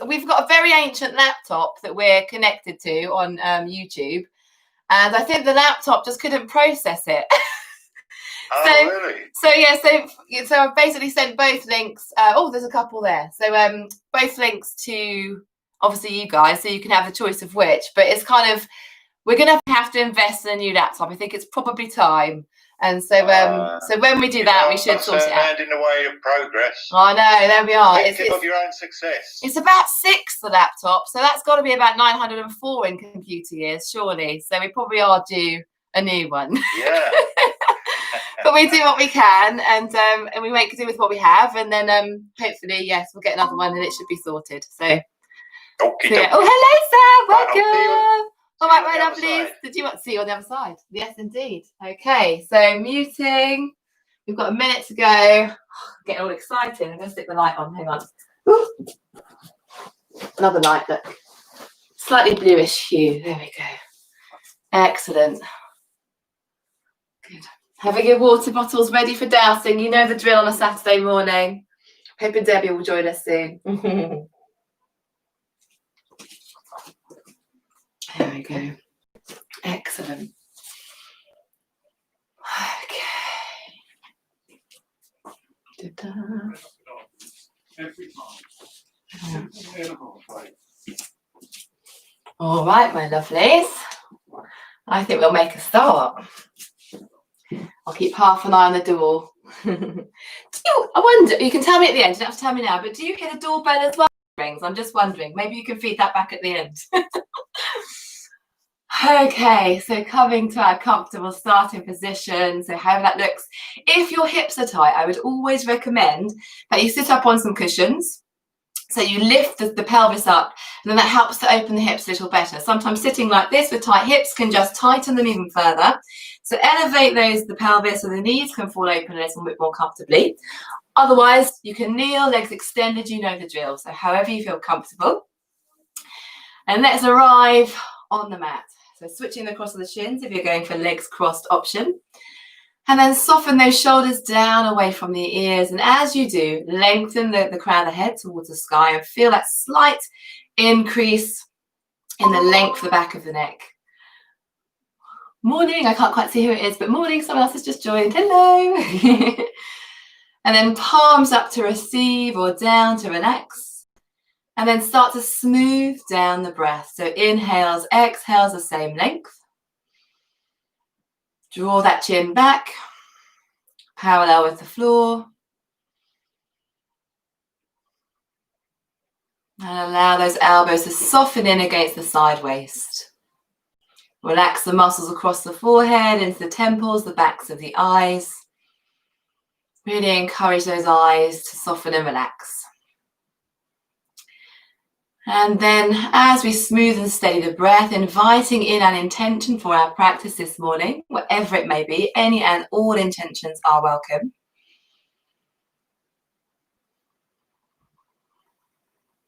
we've got a very ancient laptop that we're connected to on YouTube, and I think the laptop just couldn't process it. Really? So I've basically sent both links. There's a couple there. So both links to obviously you guys, so you can have the choice of which. But it's kind of, we're going to have to invest in a new laptop. I think it's probably time. And so when we do that, we should sort it out. In the way of progress. I know, there we are. Think of your own success. It's about 6, the laptop, so that's got to be about 904 in computer years, surely. So we probably are due a new one. Yeah. But we do what we can, and we make do with what we have, and then hopefully, yes, we'll get another one, and it should be sorted. So, yeah. Oh, hello, Sam. Welcome. All right, my lovelies. Did you want to see you on the other side? Yes, indeed. Okay, so muting. We've got a minute to go. Getting all excited. I'm going to stick the light on. Hang on. Ooh. Another light, look. Slightly bluish hue. There we go. Excellent. Good. Having your water bottles ready for dousing. You know the drill on a Saturday morning. Hoping Debbie will join us soon. There we go. Excellent. Okay. All right, my lovelies. I think we'll make a start. I'll keep half an eye on the door. I wonder, you can tell me at the end, you don't have to tell me now, but do you hear the doorbell as well? Rings. I'm just wondering. Maybe you can feed that back at the end. Okay, so coming to our comfortable starting position, so however that looks. If your hips are tight, I would always recommend that you sit up on some cushions. So you lift the pelvis up, and then that helps to open the hips a little better. Sometimes sitting like this with tight hips can just tighten them even further. So elevate the pelvis so the knees can fall open a little bit more comfortably. Otherwise, you can kneel, legs extended, you know the drill. So however you feel comfortable. And let's arrive on the mat. So switching across the shins if you're going for legs crossed option. And then soften those shoulders down away from the ears. And as you do, lengthen the crown of the head towards the sky and feel that slight increase in the length of the back of the neck. Morning, I can't quite see who it is, but morning, someone else has just joined. Hello. And then palms up to receive or down to relax. And then start to smooth down the breath. So inhales, exhales the same length. Draw that chin back, parallel with the floor. And allow those elbows to soften in against the side waist. Relax the muscles across the forehead, into the temples, the backs of the eyes. Really encourage those eyes to soften and relax. And then as we smooth and steady the breath, inviting in an intention for our practice this morning, whatever it may be, any and all intentions are welcome.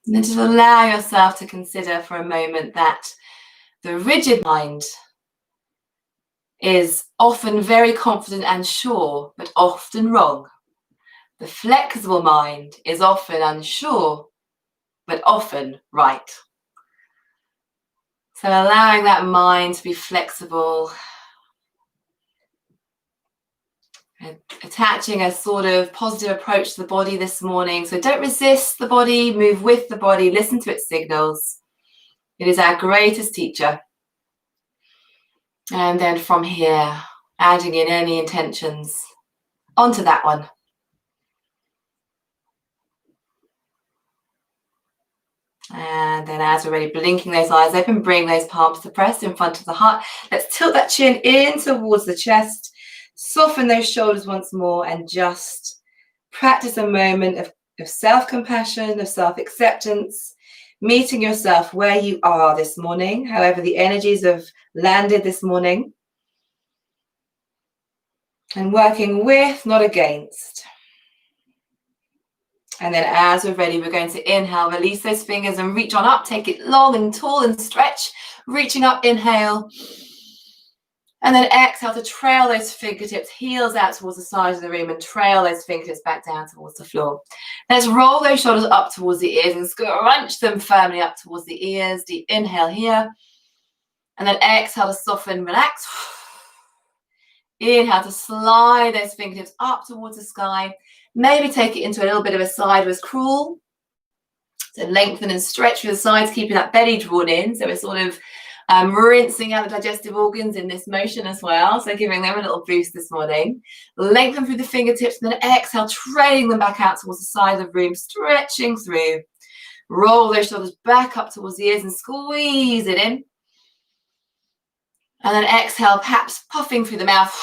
And then just allow yourself to consider for a moment that the rigid mind is often very confident and sure, but often wrong. The flexible mind is often unsure, but often right. So allowing that mind to be flexible, and attaching a sort of positive approach to the body this morning. So don't resist the body, move with the body, listen to its signals. It is our greatest teacher. And then from here, adding in any intentions onto that one. And then as we're ready, blinking those eyes open, bring those palms to press in front of the heart. Let's tilt that chin in towards the chest. Soften those shoulders once more and just practice a moment of self-compassion, of self-acceptance, meeting yourself where you are this morning, however the energies have landed this morning. And working with, not against. And then as we're ready, we're going to inhale, release those fingers and reach on up. Take it long and tall and stretch. Reaching up, inhale. And then exhale to trail those fingertips, heels out towards the side of the room, and trail those fingertips back down towards the floor. Let's roll those shoulders up towards the ears and scrunch them firmly up towards the ears. Deep inhale here. And then exhale to soften, relax. Inhale to slide those fingertips up towards the sky. Maybe take it into a little bit of a sideways crawl. So lengthen and stretch through the sides, keeping that belly drawn in. So we're sort of rinsing out the digestive organs in this motion as well. So giving them a little boost this morning. Lengthen through the fingertips and then exhale, trailing them back out towards the side of the room, stretching through. Roll those shoulders back up towards the ears and squeeze it in. And then exhale, perhaps puffing through the mouth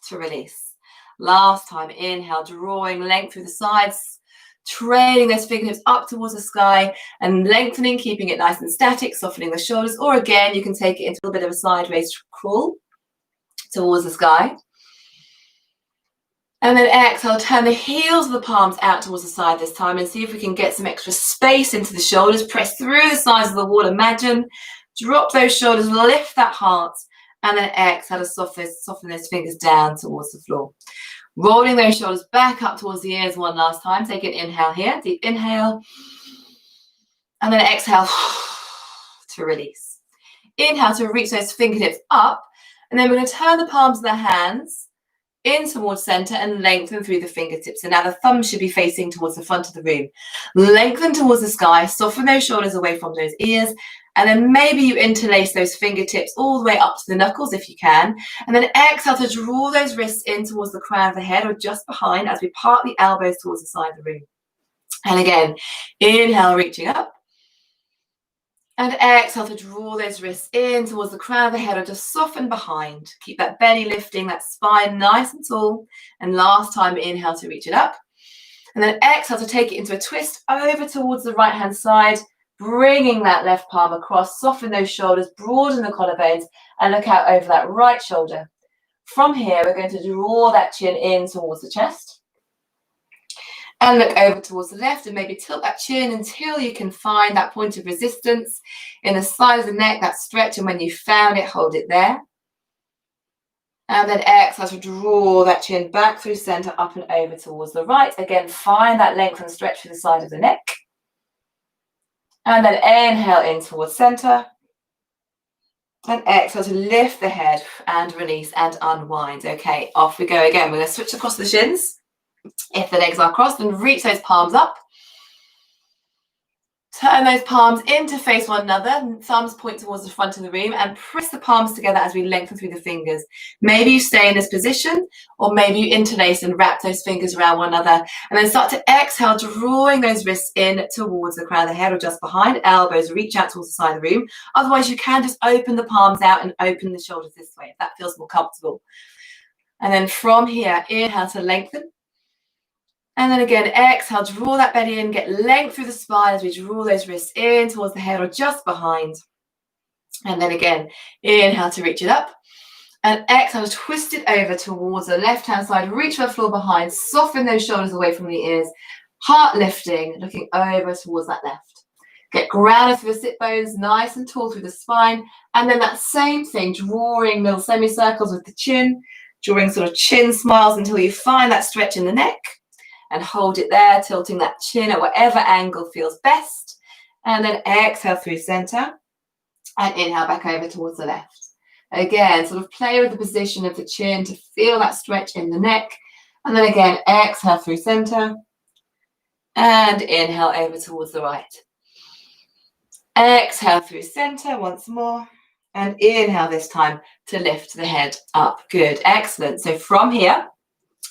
to release. Last time, inhale, drawing length through the sides, trailing those fingertips up towards the sky and lengthening, keeping it nice and static, softening the shoulders. Or again, you can take it into a little bit of a sideways crawl towards the sky. And then exhale, turn the heels of the palms out towards the side this time and see if we can get some extra space into the shoulders. Press through the sides of the wall, imagine. Drop those shoulders, lift that heart, and then exhale to soften those fingers down towards the floor. Rolling those shoulders back up towards the ears one last time. Take an inhale here, deep inhale. And then exhale to release. Inhale to reach those fingertips up. And then we're going to turn the palms of the hands in towards center and lengthen through the fingertips. And now the thumbs should be facing towards the front of the room. Lengthen towards the sky. Soften those shoulders away from those ears. And then maybe you interlace those fingertips all the way up to the knuckles if you can. And then exhale to draw those wrists in towards the crown of the head or just behind as we part the elbows towards the side of the room. And again, inhale, reaching up. And exhale to draw those wrists in towards the crown of the head or just soften behind. Keep that belly lifting, that spine nice and tall. And last time, inhale to reach it up. And then exhale to take it into a twist over towards the right-hand side. Bringing that left palm across, soften those shoulders, broaden the collarbones, and look out over that right shoulder. From here, we're going to draw that chin in towards the chest. And look over towards the left and maybe tilt that chin until you can find that point of resistance in the side of the neck, that stretch. And when you found it, hold it there. And then exhale to draw that chin back through center, up and over towards the right. Again, find that length and stretch through the side of the neck. And then inhale in towards center. And exhale to lift the head and release and unwind. Okay, off we go again. We're going to switch across the shins. If the legs are crossed, then reach those palms up. Turn those palms in to face one another. Thumbs point towards the front of the room and press the palms together as we lengthen through the fingers. Maybe you stay in this position or maybe you interlace and wrap those fingers around one another. And then start to exhale, drawing those wrists in towards the crown of the head or just behind. Elbows reach out towards the side of the room. Otherwise, you can just open the palms out and open the shoulders this way if that feels more comfortable. And then from here, inhale to lengthen. And then again, exhale, draw that belly in, get length through the spine as we draw those wrists in towards the head or just behind. And then again, inhale to reach it up. And exhale, twist it over towards the left-hand side, reach for the floor behind, soften those shoulders away from the ears, heart lifting, looking over towards that left. Get grounded through the sit bones, nice and tall through the spine. And then that same thing, drawing little semicircles with the chin, drawing sort of chin smiles until you find that stretch in the neck. And hold it there, tilting that chin at whatever angle feels best. And then exhale through center. And inhale back over towards the left. Again, sort of play with the position of the chin to feel that stretch in the neck. And then again, exhale through center. And inhale over towards the right. Exhale through center once more. And inhale this time to lift the head up. Good, excellent. So from here,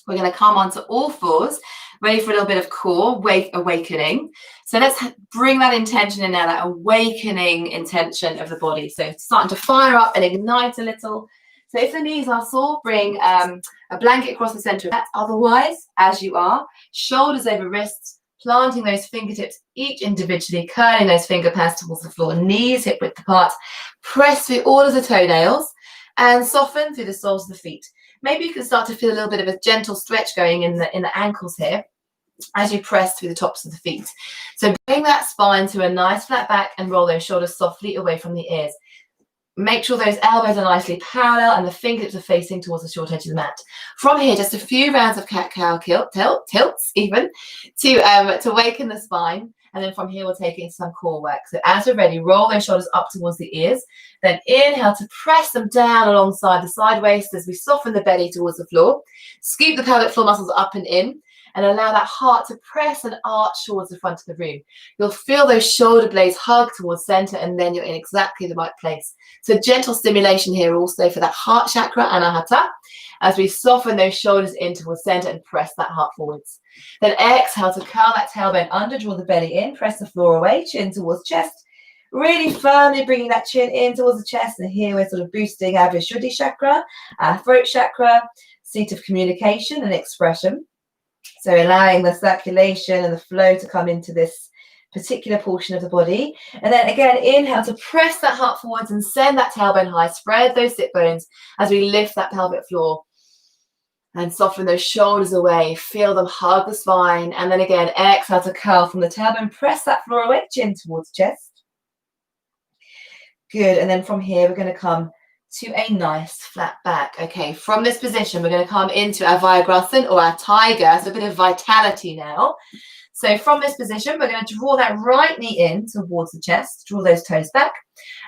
we're going to come onto all fours. Ready for a little bit of core awakening. So let's bring that intention in now, that awakening intention of the body. So starting to fire up and ignite a little. So if the knees are sore, bring a blanket across the center of that. Otherwise, as you are, shoulders over wrists, planting those fingertips each individually, curling those finger pads towards the floor, knees hip width apart. Press through all of the toenails and soften through the soles of the feet. Maybe you can start to feel a little bit of a gentle stretch going in the ankles here as you press through the tops of the feet. So bring that spine to a nice flat back and roll those shoulders softly away from the ears. Make sure those elbows are nicely parallel and the fingertips are facing towards the short edge of the mat. From here, just a few rounds of cat-cow tilts even to waken the spine. And then from here, we'll take it into some core work. So as we're ready, roll those shoulders up towards the ears. Then inhale to press them down alongside the side waist as we soften the belly towards the floor. Scoop the pelvic floor muscles up and in. And allow that heart to press and arch towards the front of the room. You'll feel those shoulder blades hug towards center, and then you're in exactly the right place. So gentle stimulation here also for that heart chakra, anahata, as we soften those shoulders in towards center and press that heart forwards. Then exhale to curl that tailbone under, draw the belly in, press the floor away, chin towards chest. Really firmly bringing that chin in towards the chest. And here we're sort of boosting our Vishuddhi chakra, our throat chakra, seat of communication and expression. So allowing the circulation and the flow to come into this particular portion of the body. And then again, inhale to press that heart forwards and send that tailbone high. Spread those sit bones as we lift that pelvic floor and soften those shoulders away. Feel them hug the spine. And then again, exhale to curl from the tailbone. Press that floor away, chin towards chest. Good. And then from here, we're going to come to a nice flat back. Okay, from this position, we're going to come into our Vajrasan or our tiger. So a bit of vitality now. So from this position, we're going to draw that right knee in towards the chest, draw those toes back,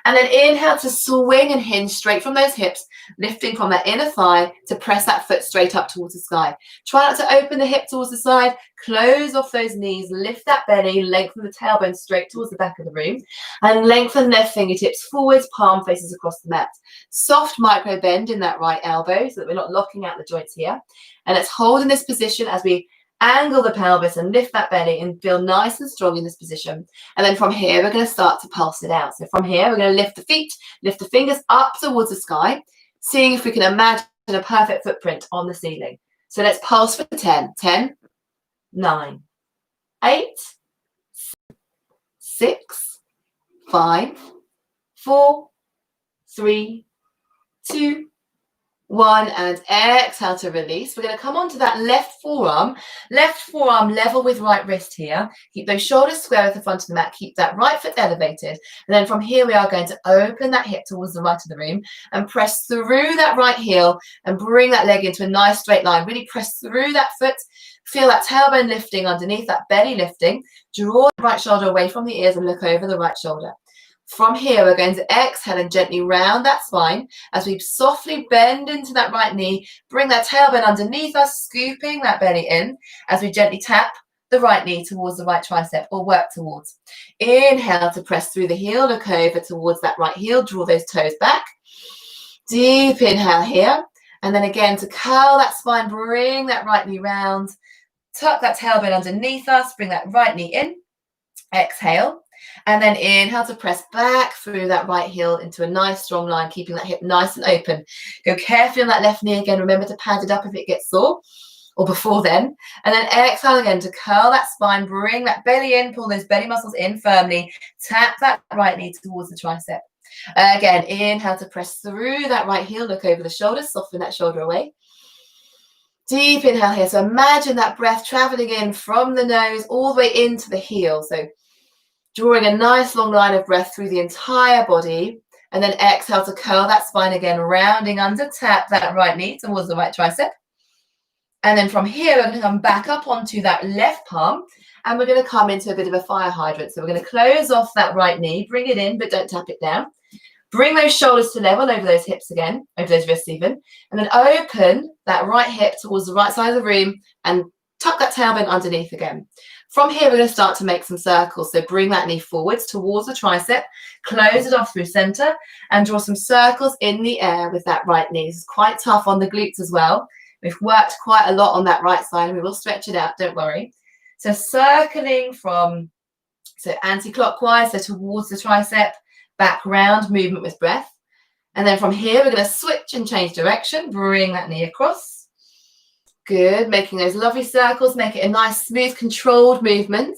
and then inhale to swing and hinge straight from those hips, lifting from that inner thigh to press that foot straight up towards the sky. Try not to open the hip towards the side, close off those knees, lift that belly, lengthen the tailbone straight towards the back of the room, and lengthen left fingertips forwards, palm faces across the mat. Soft micro bend in that right elbow so that we're not locking out the joints here. And let's hold in this position as we angle the pelvis and lift that belly and feel nice and strong in this position. And then from here, we're going to start to pulse it out. So from here, we're going to lift the feet, lift the fingers up towards the sky, seeing if we can imagine a perfect footprint on the ceiling. So let's pulse for 10. 10, 9, 8, 6, 5, 4, 3, 2, 1, and exhale to release. We're going to come onto that left forearm level with right wrist here. Keep those shoulders square at the front of the mat. Keep that right foot elevated. And then from here, we are going to open that hip towards the right of the room and press through that right heel and bring that leg into a nice straight line. Really press through that foot. Feel that tailbone lifting underneath, that belly lifting. Draw the right shoulder away from the ears and look over the right shoulder. From here, we're going to exhale and gently round that spine as we softly bend into that right knee. Bring that tailbone underneath us, scooping that belly in as we gently tap the right knee towards the right tricep or work towards. Inhale to press through the heel, look over towards that right heel, draw those toes back. Deep inhale here. And then again to curl that spine, bring that right knee round. Tuck that tailbone underneath us, bring that right knee in. Exhale. And then inhale to press back through that right heel into a nice strong line, keeping that hip nice and open. Go carefully on that left knee again. Remember to pad it up if it gets sore or before then. And then exhale again to curl that spine, bring that belly in, pull those belly muscles in firmly. Tap that right knee towards the tricep. Again, inhale to press through that right heel, look over the shoulders, soften that shoulder away. Deep inhale here. So imagine that breath traveling in from the nose all the way into the heel. So drawing a nice long line of breath through the entire body. And then exhale to curl that spine again, rounding under, tap that right knee towards the right tricep. And then from here, we're going to come back up onto that left palm. And we're going to come into a bit of a fire hydrant. So we're going to close off that right knee, bring it in, but don't tap it down. Bring those shoulders to level over those hips again, over those wrists even. And then open that right hip towards the right side of the room and tuck that tailbone underneath again. From here, we're going to start to make some circles. So bring that knee forwards towards the tricep, close it off through center, and draw some circles in the air with that right knee. This is quite tough on the glutes as well. We've worked quite a lot on that right side, and we will stretch it out, don't worry. So circling from, so anti-clockwise, so towards the tricep, back round movement with breath. And then from here, we're going to switch and change direction. Bring that knee across. Good. Making those lovely circles. Make it a nice, smooth, controlled movement.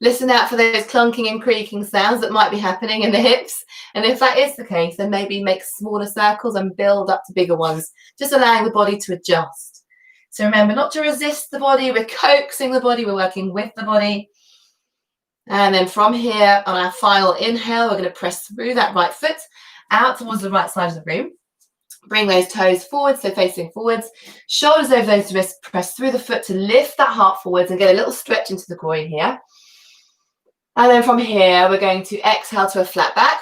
Listen out for those clunking and creaking sounds that might be happening in the hips. And if that is the case, then maybe make smaller circles and build up to bigger ones, just allowing the body to adjust. So remember not to resist the body. We're coaxing the body. We're working with the body. And then from here, on our final inhale, we're going to press through that right foot out towards the right side of the room. Bring those toes forward, so facing forwards. Shoulders over those wrists, press through the foot to lift that heart forwards and get a little stretch into the groin here. And then from here, we're going to exhale to a flat back.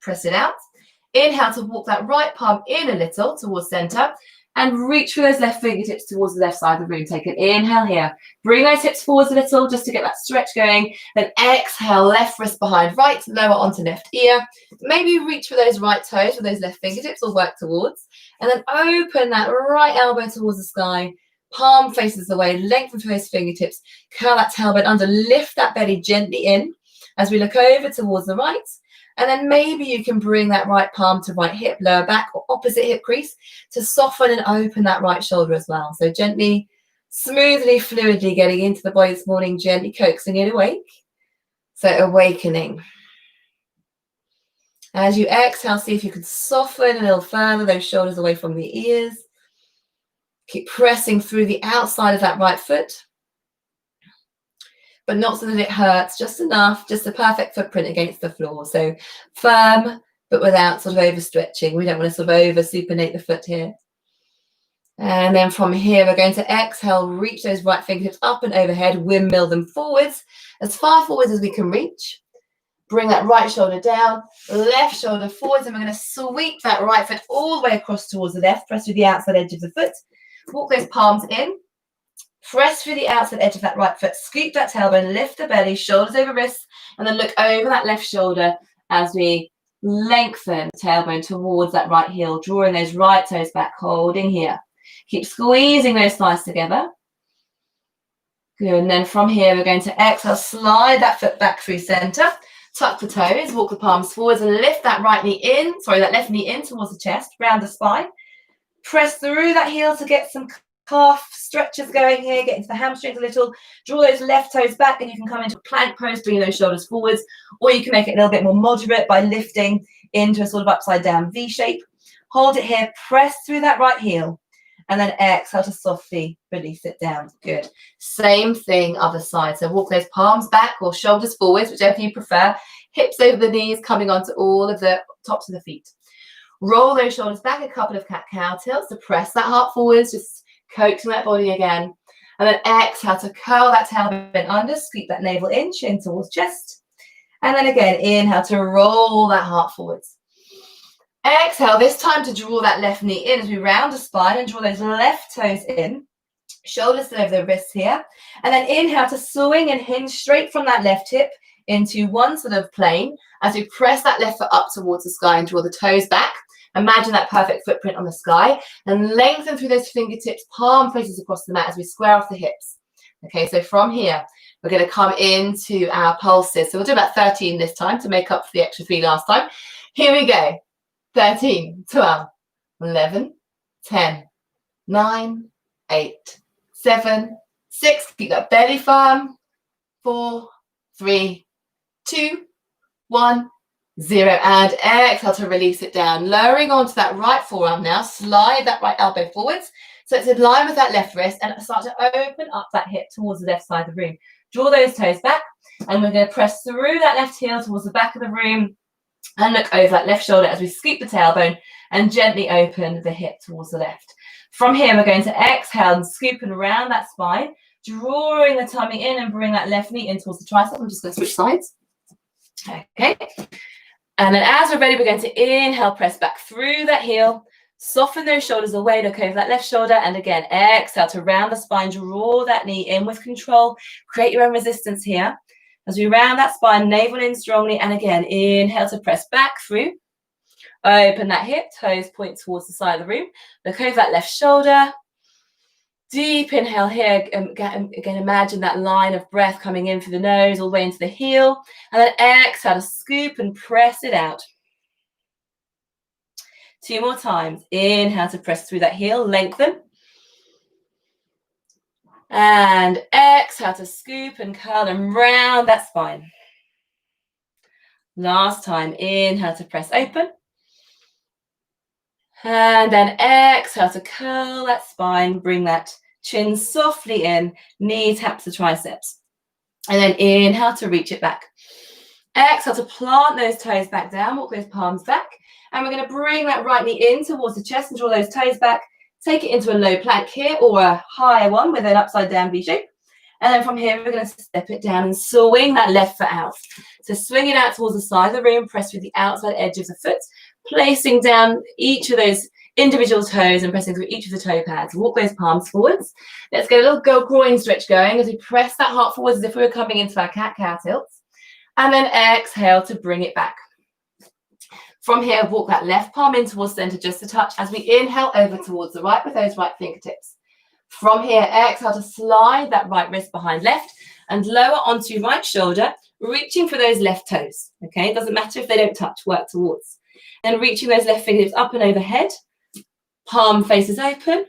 Press it out. Inhale to walk that right palm in a little towards center and reach for those left fingertips towards the left side of the room. Take an inhale here. Bring those hips forwards a little just to get that stretch going. Then exhale, left wrist behind right, lower onto left ear. Maybe reach for those right toes with those left fingertips or work towards. And then open that right elbow towards the sky. Palm faces away, lengthen through those fingertips. Curl that tailbone under, lift that belly gently in as we look over towards the right. And then maybe you can bring that right palm to right hip, lower back or opposite hip crease to soften and open that right shoulder as well. So gently, smoothly, fluidly getting into the body this morning, gently coaxing it awake. So awakening. As you exhale, see if you can soften a little further those shoulders away from the ears. Keep pressing through the outside of that right foot, but not so that it hurts, just enough, just a perfect footprint against the floor. So firm, but without sort of overstretching. We don't want to sort of over supinate the foot here. And then from here, we're going to exhale, reach those right fingertips up and overhead, windmill them forwards, as far forwards as we can reach. Bring that right shoulder down, left shoulder forwards, and we're going to sweep that right foot all the way across towards the left. Press through the outside edge of the foot. Walk those palms in. Press through the outside edge of that right foot. Scoop that tailbone, lift the belly, shoulders over wrists, and then look over that left shoulder as we lengthen the tailbone towards that right heel, drawing those right toes back, holding here. Keep squeezing those thighs together. Good. And then from here, we're going to exhale, slide that foot back through center. Tuck the toes, walk the palms forwards and lift that right knee in, that left knee in towards the chest, round the spine. Press through that heel to get some calf stretches going here, get into the hamstrings a little. Draw those left toes back and you can come into a plank pose, bringing those shoulders forwards, or you can make it a little bit more moderate by lifting into a sort of upside down V shape. Hold it here, press through that right heel, and then exhale to softly release it down. Good. Same thing, other side. So walk those palms back or shoulders forwards, whichever you prefer. Hips over the knees, coming onto all of the tops of the feet. Roll those shoulders back, a couple of cat-cow tilts to press that heart forwards, just coaxing that body again. And then exhale to curl that tailbone under, scoop that navel in, chin towards chest. And then again, inhale to roll that heart forwards. Exhale, this time to draw that left knee in as we round the spine and draw those left toes in. Shoulders over the wrists here. And then inhale to swing and hinge straight from that left hip into one sort of plane as we press that left foot up towards the sky and draw the toes back. Imagine that perfect footprint on the sky and lengthen through those fingertips, palm faces across the mat as we square off the hips. Okay, so from here, we're going to come into our pulses. So we'll do about 13 this time to make up for the extra 3 last time. Here we go. 13, 12, 11, 10, 9, 8, 7, 6. Keep that belly firm. 4, 3, 2, 1, 0. And exhale to release it down. Lowering onto that right forearm now. Slide that right elbow forwards. So it's in line with that left wrist and start to open up that hip towards the left side of the room. Draw those toes back and we're going to press through that left heel towards the back of the room and look over that left shoulder as we scoop the tailbone and gently open the hip towards the left. From here, we're going to exhale and scoop and round that spine, drawing the tummy in and bring that left knee in towards the tricep. I'm just going to switch sides. Okay. And then as we're ready, we're going to inhale, press back through that heel, soften those shoulders away, look over that left shoulder, and again, exhale to round the spine, draw that knee in with control, create your own resistance here. As we round that spine, navel in strongly, and again, inhale to press back through. Open that hip, toes point towards the side of the room. Look over that left shoulder. Deep inhale here. Again, imagine that line of breath coming in through the nose, all the way into the heel. And then exhale to scoop and press it out. 2 more times. Inhale to press through that heel, lengthen. And exhale to scoop and curl and round that spine. Last time, inhale to press open. And then exhale to curl that spine, bring that chin softly in, knee taps the triceps. And then inhale to reach it back. Exhale to plant those toes back down, walk those palms back. And we're going to bring that right knee in towards the chest and draw those toes back. Take it into a low plank here or a higher one with an upside down V shape. And then from here, we're going to step it down and swing that left foot out. So swing it out towards the side of the room, press through the outside edge of the foot, placing down each of those individual toes and pressing through each of the toe pads. Walk those palms forwards. Let's get a little groin stretch going as we press that heart forwards as if we were coming into our cat-cow tilts. And then exhale to bring it back. From here, walk that left palm in towards center just a touch as we inhale over towards the right with those right fingertips. From here, exhale to slide that right wrist behind left and lower onto right shoulder, reaching for those left toes. Okay, it doesn't matter if they don't touch, work towards. Then reaching those left fingertips up and overhead, palm faces open,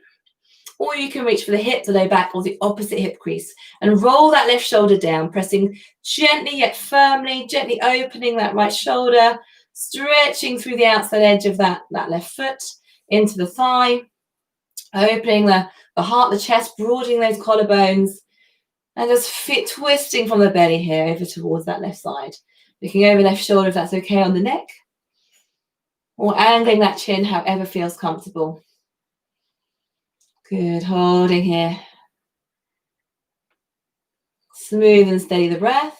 or you can reach for the hip, the low back, or the opposite hip crease and roll that left shoulder down, pressing gently yet firmly, gently opening that right shoulder, stretching through the outside edge of that left foot into the thigh, opening the heart, the chest, broadening those collarbones, and just twisting from the belly here over towards that left side. Looking over left shoulder if that's okay on the neck, or angling that chin however feels comfortable. Good, holding here. Smooth and steady the breath.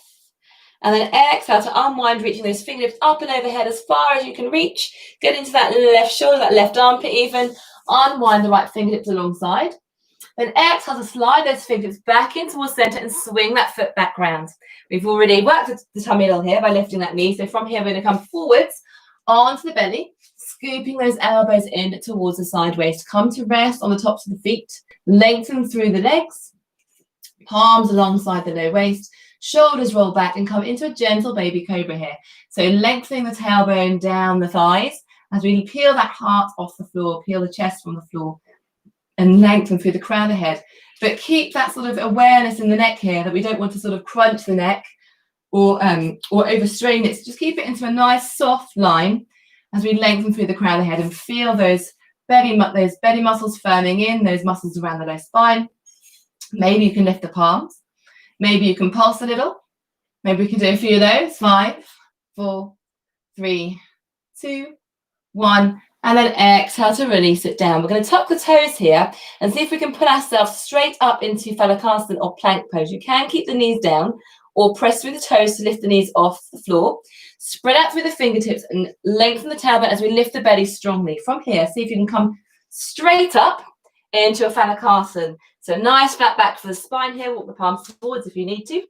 And then exhale to unwind, reaching those fingertips up and overhead as far as you can reach. Get into that left shoulder, that left armpit even. Unwind the right fingertips alongside. Then exhale to slide those fingertips back in towards center and swing that foot back round. We've already worked the tummy a little here by lifting that knee. So from here, we're going to come forwards onto the belly, scooping those elbows in towards the side waist. Come to rest on the tops of the feet. Lengthen through the legs. Palms alongside the low waist. Shoulders roll back and come into a gentle baby cobra here. So lengthening the tailbone down the thighs as we peel that heart off the floor, peel the chest from the floor, and lengthen through the crown of the head. But keep that sort of awareness in the neck here that we don't want to sort of crunch the neck or overstrain it. So just keep it into a nice soft line as we lengthen through the crown of the head and feel those belly muscles firming in, those muscles around the low spine. Maybe you can lift the palms. Maybe you can pulse a little. Maybe we can do a few of those. 5, 4, 3, 2, 1. And then exhale to release it down. We're going to tuck the toes here and see if we can put ourselves straight up into Phalakasana or plank pose. You can keep the knees down or press through the toes to lift the knees off the floor. Spread out through the fingertips and lengthen the tailbone as we lift the belly strongly. From here, see if you can come straight up into a Phalakasana. So nice flat back for the spine here. Walk the palms forwards if you need to.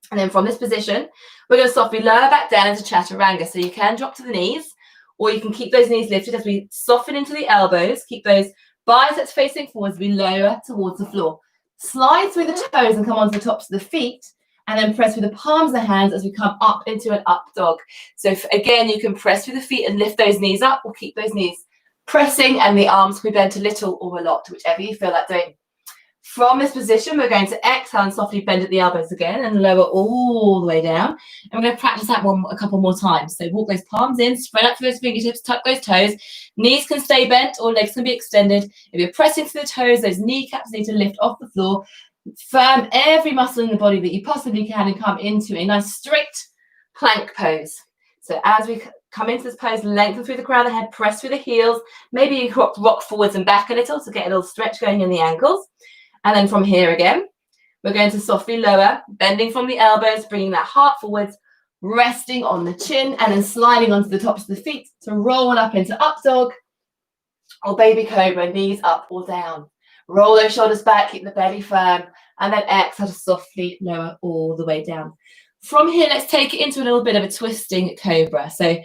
And then from this position, we're going to softly lower back down into Chaturanga. So you can drop to the knees, or you can keep those knees lifted as we soften into the elbows. Keep those biceps facing forwards. We lower towards the floor. Slide through the toes and come onto the tops of the feet. And then press through the palms of the hands as we come up into an up dog. So again, you can press through the feet and lift those knees up, or keep those knees pressing and the arms can be bent a little or a lot, whichever you feel like doing. From this position, we're going to exhale and softly bend at the elbows again and lower all the way down. And we're going to practice that one a couple more times. So walk those palms in, spread out through those fingertips, tuck those toes. Knees can stay bent or legs can be extended. If you're pressing through the toes, those kneecaps need to lift off the floor. Firm every muscle in the body that you possibly can and come into a nice straight plank pose. So as we come into this pose, lengthen through the crown of the head, press through the heels. Maybe you rock forwards and back a little to get a little stretch going in the ankles. And then from here again, we're going to softly lower, bending from the elbows, bringing that heart forwards, resting on the chin, and then sliding onto the tops of the feet to roll up into up dog or baby cobra, knees up or down. Roll those shoulders back, keep the belly firm, and then exhale to softly lower all the way down. From here, let's take it into a little bit of a twisting cobra. So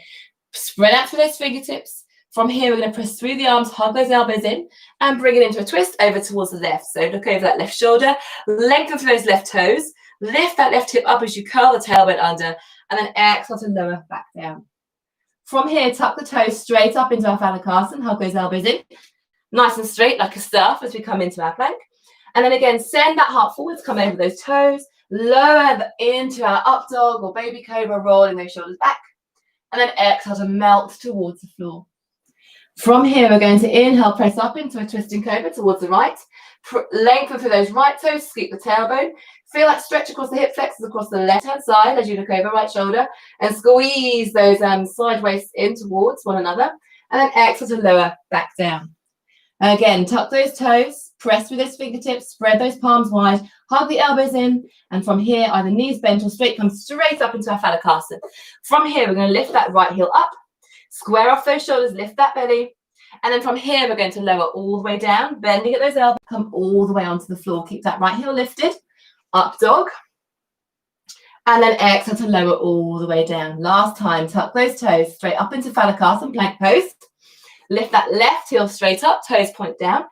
spread out through those fingertips. From here, we're going to press through the arms, hug those elbows in, and bring it into a twist over towards the left. So look over that left shoulder, lengthen through those left toes, lift that left hip up as you curl the tailbone under, and then exhale to lower back down. From here, tuck the toes straight up into our Phalakasana, hug those elbows in, nice and straight like a staff as we come into our plank. And then again, send that heart forwards, come over those toes, lower into our up dog or baby cobra, rolling those shoulders back, and then exhale to melt towards the floor. From here, we're going to inhale, press up into a twisting cobra towards the right. Lengthen through those right toes, scoop the tailbone. Feel that stretch across the hip flexors across the left-hand side as you look over right shoulder and squeeze those sideways in towards one another. And then exhale to lower back down. Again, tuck those toes, press with those fingertips, spread those palms wide, hug the elbows in, and from here, either knees bent or straight, come straight up into our Phalakasana. From here, we're going to lift that right heel up, square off those shoulders, lift that belly, and then from here, we're going to lower all the way down, bending at those elbows, come all the way onto the floor. Keep that right heel lifted, up dog, and then exhale to lower all the way down. Last time, tuck those toes straight up into Phalakasana, plank pose. Lift that left heel straight up, toes point down.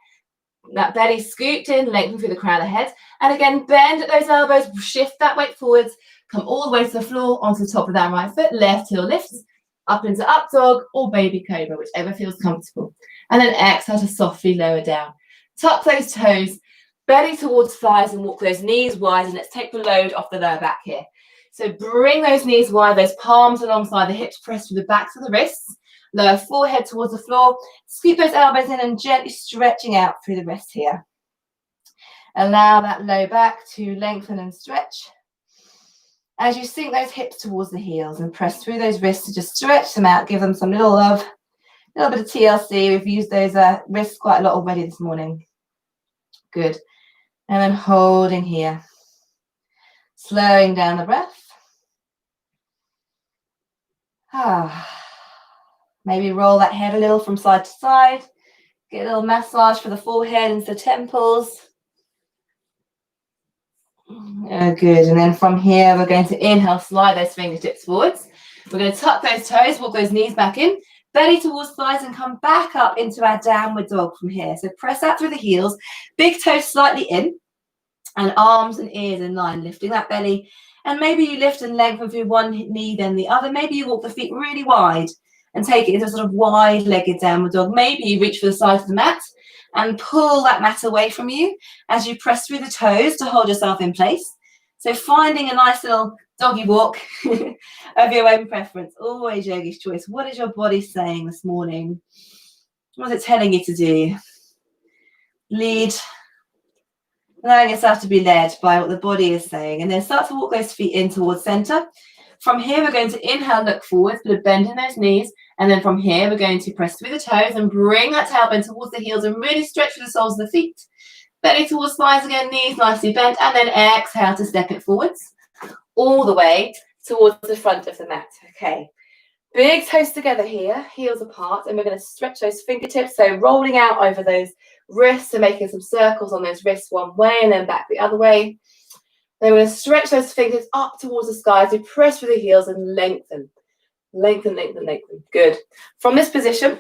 That belly scooped in, lengthen through the crown of the head. And again, bend at those elbows, shift that weight forwards, come all the way to the floor, onto the top of that right foot, left heel lifts, up into up dog or baby cobra, whichever feels comfortable. And then exhale to softly lower down. Tuck those toes, belly towards thighs and walk those knees wide, and let's take the load off the lower back here. So bring those knees wide, those palms alongside the hips, press through the backs of the wrists. Lower forehead towards the floor. Scoop those elbows in and gently stretching out through the wrist here. Allow that low back to lengthen and stretch. As you sink those hips towards the heels and press through those wrists to just stretch them out, give them some little love, a little bit of TLC. We've used those wrists quite a lot already this morning. Good. And then holding here. Slowing down the breath. Maybe roll that head a little from side to side. Get a little massage for the forehead and the temples. Good. And then from here, we're going to inhale, slide those fingertips forwards. We're going to tuck those toes, walk those knees back in, belly towards thighs, and come back up into our downward dog from here. So press out through the heels, big toes slightly in, and arms and ears in line, lifting that belly. And maybe you lift and lengthen through one knee, then the other. Maybe you walk the feet really wide and take it into a sort of wide-legged downward dog. Maybe you reach for the side of the mat and pull that mat away from you as you press through the toes to hold yourself in place. So finding a nice little doggy walk of your own preference. Always yogi's choice. What is your body saying this morning? What is it telling you to do? Lead. Allowing yourself to be led by what the body is saying. And then start to walk those feet in towards center. From here, we're going to inhale, look forward, put a bend in those knees. And then from here, we're going to press through the toes and bring that tailbone towards the heels and really stretch through the soles of the feet. Belly towards thighs again, knees nicely bent. And then exhale to step it forwards all the way towards the front of the mat. Okay. Big toes together here, heels apart. And we're going to stretch those fingertips. So rolling out over those wrists and making some circles on those wrists one way and then back the other way. Then we're going to stretch those fingers up towards the sky as we press through the heels and lengthen. Lengthen, lengthen, lengthen. Good. From this position,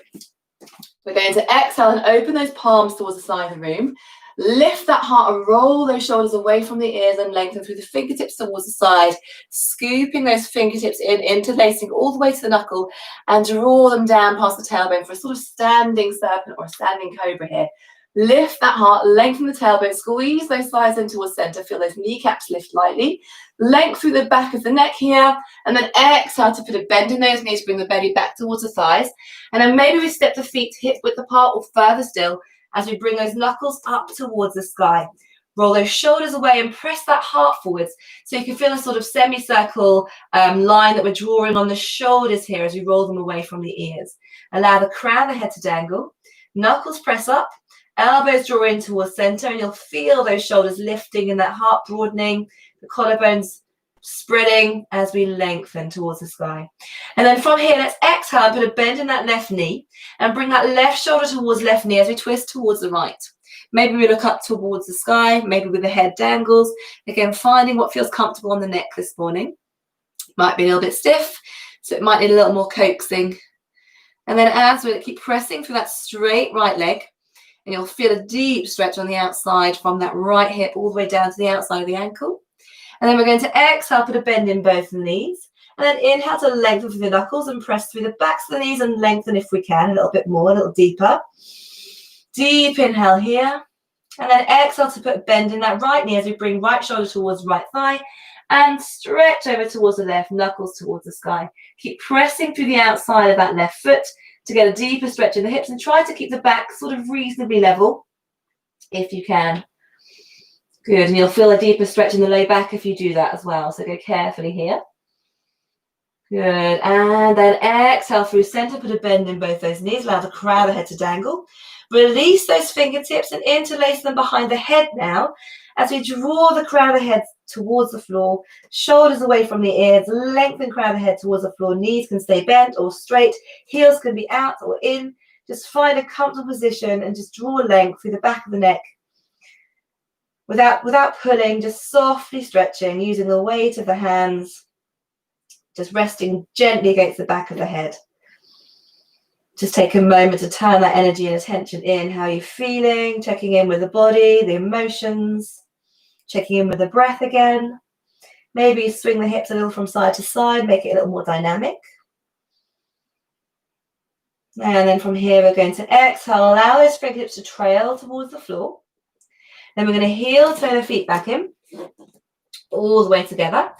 we're going to exhale and open those palms towards the side of the room. Lift that heart and roll those shoulders away from the ears and lengthen through the fingertips towards the side. Scooping those fingertips in, interlacing all the way to the knuckle and draw them down past the tailbone for a sort of standing serpent or a standing cobra here. Lift that heart, lengthen the tailbone, squeeze those thighs in towards center, feel those kneecaps lift lightly. Length through the back of the neck here, and then exhale to put a bend in those knees, bring the belly back towards the thighs. And then maybe we step the feet hip width apart or further still as we bring those knuckles up towards the sky. Roll those shoulders away and press that heart forwards. So you can feel a sort of semicircle line that we're drawing on the shoulders here as we roll them away from the ears. Allow the crown of the head to dangle. Knuckles press up. Elbows draw in towards center, and you'll feel those shoulders lifting and that heart broadening, the collarbones spreading as we lengthen towards the sky. And then from here, let's exhale and put a bend in that left knee and bring that left shoulder towards left knee as we twist towards the right. Maybe we look up towards the sky, maybe with the head dangles. Again, finding what feels comfortable on the neck this morning. Might be a little bit stiff, so it might need a little more coaxing. And then as we keep pressing through that straight right leg, and you'll feel a deep stretch on the outside from that right hip all the way down to the outside of the ankle. And then we're going to exhale, put a bend in both knees. And then inhale to lengthen through the knuckles and press through the backs of the knees and lengthen if we can, a little bit more, a little deeper. Deep inhale here. And then exhale to put a bend in that right knee as we bring right shoulder towards right thigh. And stretch over towards the left, knuckles towards the sky. Keep pressing through the outside of that left foot to get a deeper stretch in the hips, and try to keep the back sort of reasonably level if you can. Good, and you'll feel a deeper stretch in the low back if you do that as well, so go carefully here. Good, and then exhale through center, put a bend in both those knees, allow the crown of the head to dangle. Release those fingertips and interlace them behind the head now as we draw the crown of the head towards the floor, shoulders away from the ears, lengthen crown of the head towards the floor, knees can stay bent or straight, heels can be out or in. Just find a comfortable position and just draw length through the back of the neck. Without pulling, just softly stretching, using the weight of the hands, just resting gently against the back of the head. Just take a moment to turn that energy and attention in. How are you feeling? Checking in with the body, the emotions, checking in with the breath again. Maybe swing the hips a little from side to side, make it a little more dynamic. And then from here, we're going to exhale, allow those fingertips to trail towards the floor. Then we're going to heel, turn the feet back in, all the way together.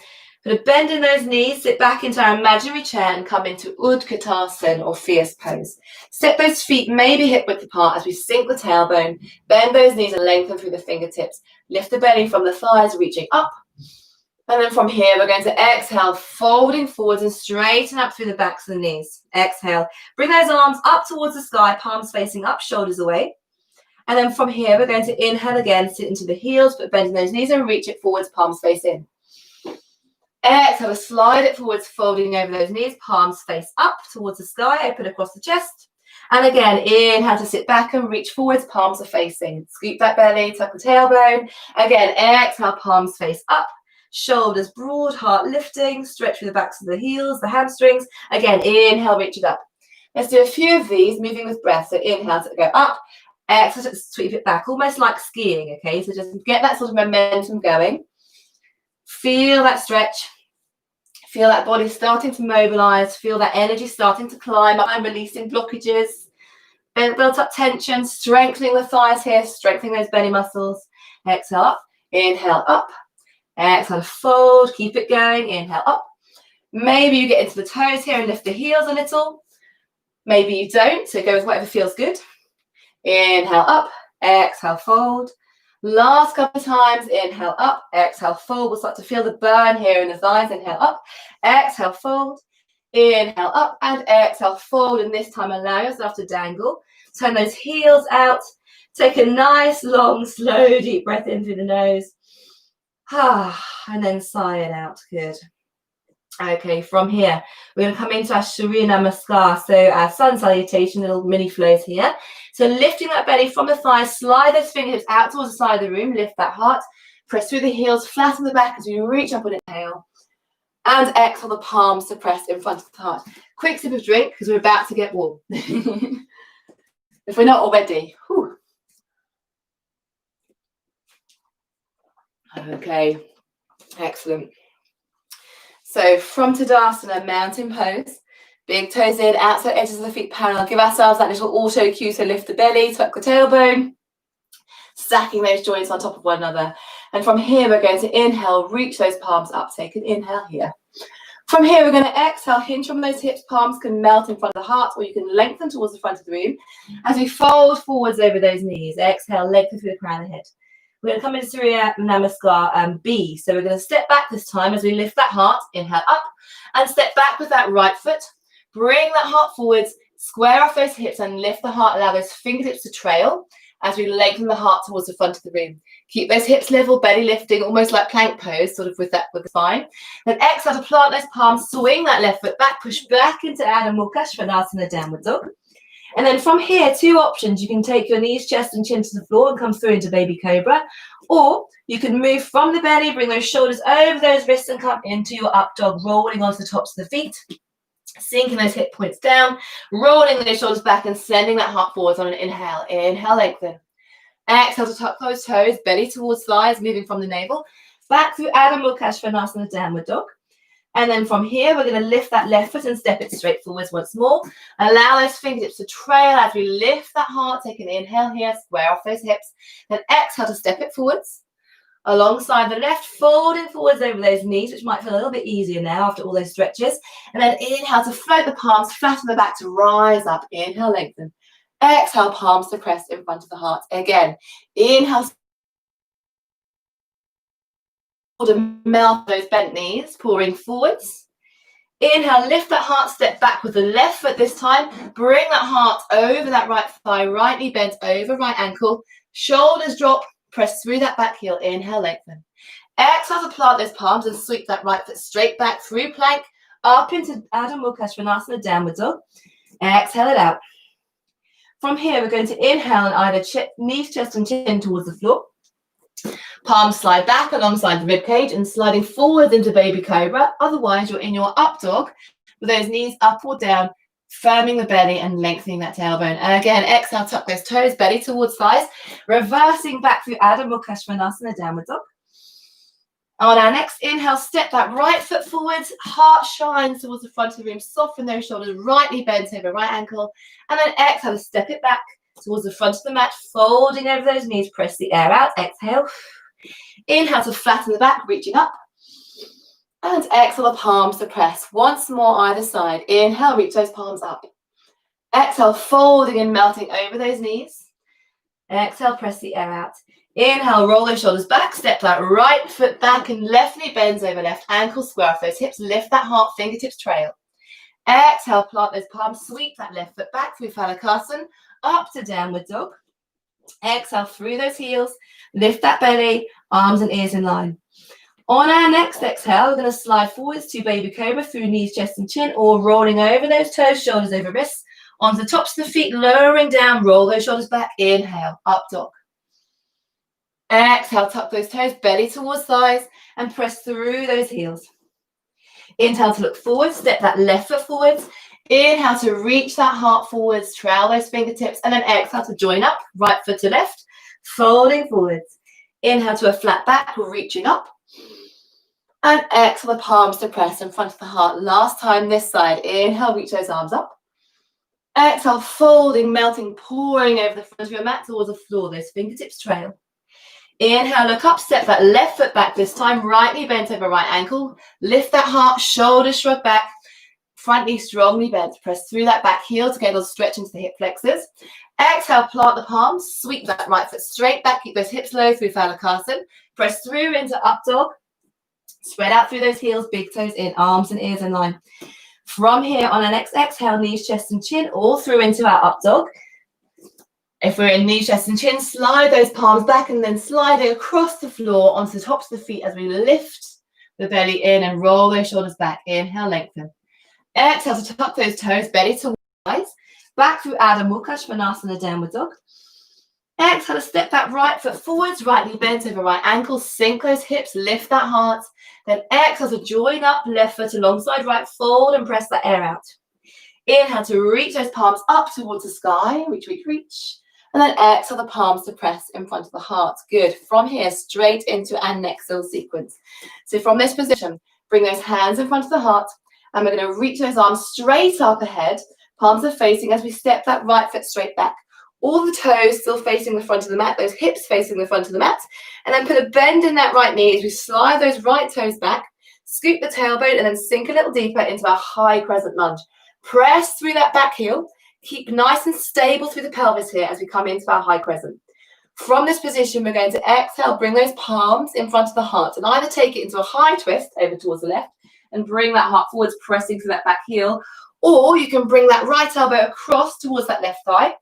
Put a bend in those knees, sit back into our imaginary chair and come into Utkatasana or fierce pose. Step those feet maybe hip width apart as we sink the tailbone, bend those knees and lengthen through the fingertips. Lift the belly from the thighs, reaching up. And then from here, we're going to exhale, folding forwards and straighten up through the backs of the knees. Exhale, bring those arms up towards the sky, palms facing up, shoulders away. And then from here, we're going to inhale again, sit into the heels, but bending those knees and reach it forwards, palms face in. Exhale, slide it forwards, folding over those knees, palms face up towards the sky, open across the chest. And again, inhale to sit back and reach forwards, palms are facing. Scoop that belly, tuck the tailbone. Again, exhale, palms face up, shoulders broad, heart lifting, stretch through the backs of the heels, the hamstrings. Again, inhale, reach it up. Let's do a few of these, moving with breath. So inhale to go up, exhale to sweep it back, almost like skiing, okay? So just get that sort of momentum going. Feel that stretch. Feel that body starting to mobilize. Feel that energy starting to climb up and releasing blockages. Built up tension, strengthening the thighs here, strengthening those belly muscles. Exhale up, inhale up. Exhale to fold, keep it going, inhale up. Maybe you get into the toes here and lift the heels a little. Maybe you don't, so go with whatever feels good. Inhale up, exhale, fold. Last couple of times, inhale up, exhale, fold. We'll start to feel the burn here in the thighs. Inhale up, exhale, fold. Inhale up and exhale, fold. And this time, allow yourself to dangle. Turn those heels out. Take a nice, long, slow, deep breath in through the nose. And then sigh it out. Good. Okay, from here, we're going to come into our Surya Namaskar. So our sun salutation, little mini flows here. So lifting that belly from the thighs, slide those fingertips out towards the side of the room, lift that heart, press through the heels, flatten the back as we reach up on inhale. And exhale, the palms to press in front of the heart. Quick sip of drink because we're about to get warm. If we're not already. Whew. Okay, excellent. So from Tadasana, mountain pose, big toes in, outside edges of the feet parallel. Give ourselves that little auto cue, so lift the belly, tuck the tailbone, stacking those joints on top of one another. And from here, we're going to inhale, reach those palms up, take an inhale here. From here, we're going to exhale, hinge from those hips, palms can melt in front of the heart, or you can lengthen towards the front of the room. As we fold forwards over those knees, exhale, lengthen through the crown of the head. We're going to come into Surya Namaskar B. So we're going to step back this time as we lift that heart, inhale up, and step back with that right foot. Bring that heart forwards, square off those hips and lift the heart, allow those fingertips to trail as we lengthen the heart towards the front of the room. Keep those hips level, belly lifting, almost like plank pose, sort of with the spine. Then exhale to plant those palms, swing that left foot back, push back into Adho Mukha Svanasana, downward dog. And then from here, two options. You can take your knees, chest and chin to the floor and come through into baby cobra. Or you can move from the belly, bring those shoulders over those wrists and come into your up dog, rolling onto the tops of the feet. Sinking those hip points down, rolling those shoulders back and sending that heart forwards on an inhale. Inhale, lengthen. Exhale to tuck those toes, belly towards thighs, moving from the navel. Back through Adho Mukha Svanasana, downward dog. And then from here, we're going to lift that left foot and step it straight forwards once more. Allow those fingertips to trail as we lift that heart. Take an inhale here, square off those hips. Then exhale to step it forwards. Alongside the left, folding forwards over those knees, which might feel a little bit easier now after all those stretches. And then inhale to float the palms, flatten the back to rise up. Inhale, lengthen. Exhale, palms to press in front of the heart. Again, inhale, and melt those bent knees, pouring forwards. Inhale, lift that heart, step back with the left foot this time. Bring that heart over that right thigh, right knee bent over right ankle. Shoulders drop, press through that back heel. Inhale, lengthen. Exhale to plant those palms and sweep that right foot straight back through plank, up into Adho Mukha Svanasana, downward dog. Exhale it out. From here, we're going to inhale and either knees, chest, and chin towards the floor. Palms slide back alongside the rib cage and sliding forwards into baby cobra. Otherwise, you're in your up dog with those knees up or down, firming the belly and lengthening that tailbone. And again, exhale, tuck those toes, belly towards thighs, reversing back through Adho Mukha Svanasana, downward dog. On our next inhale, step that right foot forwards, heart shines towards the front of the room, soften those shoulders, right knee bent over right ankle, and then exhale, step it back towards the front of the mat, folding over those knees, press the air out, exhale. Inhale to flatten the back, reaching up, and exhale, the palms to press. Once more either side. Inhale, reach those palms up. Exhale, folding and melting over those knees. Exhale, press the air out. Inhale, roll those shoulders back, step that right foot back and left knee bends over left ankle, square off those hips, lift that heart, fingertips trail. Exhale, plant those palms, sweep that left foot back through Phalakasana, up to downward dog. Exhale through those heels, lift that belly, arms and ears in line. On our next exhale, we're going to slide forwards to baby cobra through knees, chest and chin, or rolling over those toes, shoulders over wrists, onto the tops of the feet, lowering down, roll those shoulders back, inhale, up dog. Exhale, tuck those toes, belly towards thighs, and press through those heels. Inhale to look forward, step that left foot forwards. Inhale to reach that heart forwards, trail those fingertips, and then exhale to join up, right foot to left, folding forwards. Inhale to a flat back, reaching up. And exhale, the palms to press in front of the heart. Last time this side. Inhale, reach those arms up. Exhale, folding, melting, pouring over the front of your mat towards the floor. Those fingertips trail. Inhale, look up, step that left foot back this time, right knee bent over right ankle. Lift that heart, shoulders shrug back, front knee strongly bent. Press through that back heel to get those stretch into the hip flexors. Exhale, plant the palms, sweep that right foot straight back, keep those hips low through Phalakasana. Press through into up dog. Spread out through those heels, big toes in, arms and ears in line. From here, on our next exhale, knees, chest and chin, all through into our up dog. If we're in knees, chest and chin, slide those palms back and then sliding across the floor onto the tops of the feet as we lift the belly in and roll those shoulders back. Inhale, lengthen. Exhale to tuck those toes, belly towards thighs. Back through Adho Mukha Svanasana, downward dog. Exhale to step that right foot forwards, right knee bent over right ankle, sink those hips, lift that heart. Then exhale to join up, left foot alongside right, fold and press that air out. Inhale to reach those palms up towards the sky, reach, reach, reach. And then exhale the palms to press in front of the heart. Good. From here, straight into our next little sequence. So from this position, bring those hands in front of the heart, and we're going to reach those arms straight up ahead. Palms are facing as we step that right foot straight back. All the toes still facing the front of the mat, those hips facing the front of the mat. And then put a bend in that right knee as we slide those right toes back, scoop the tailbone, and then sink a little deeper into our high crescent lunge. Press through that back heel. Keep nice and stable through the pelvis here as we come into our high crescent. From this position, we're going to exhale, bring those palms in front of the heart and either take it into a high twist over towards the left and bring that heart forwards, pressing through that back heel, or you can bring that right elbow across towards that left thigh.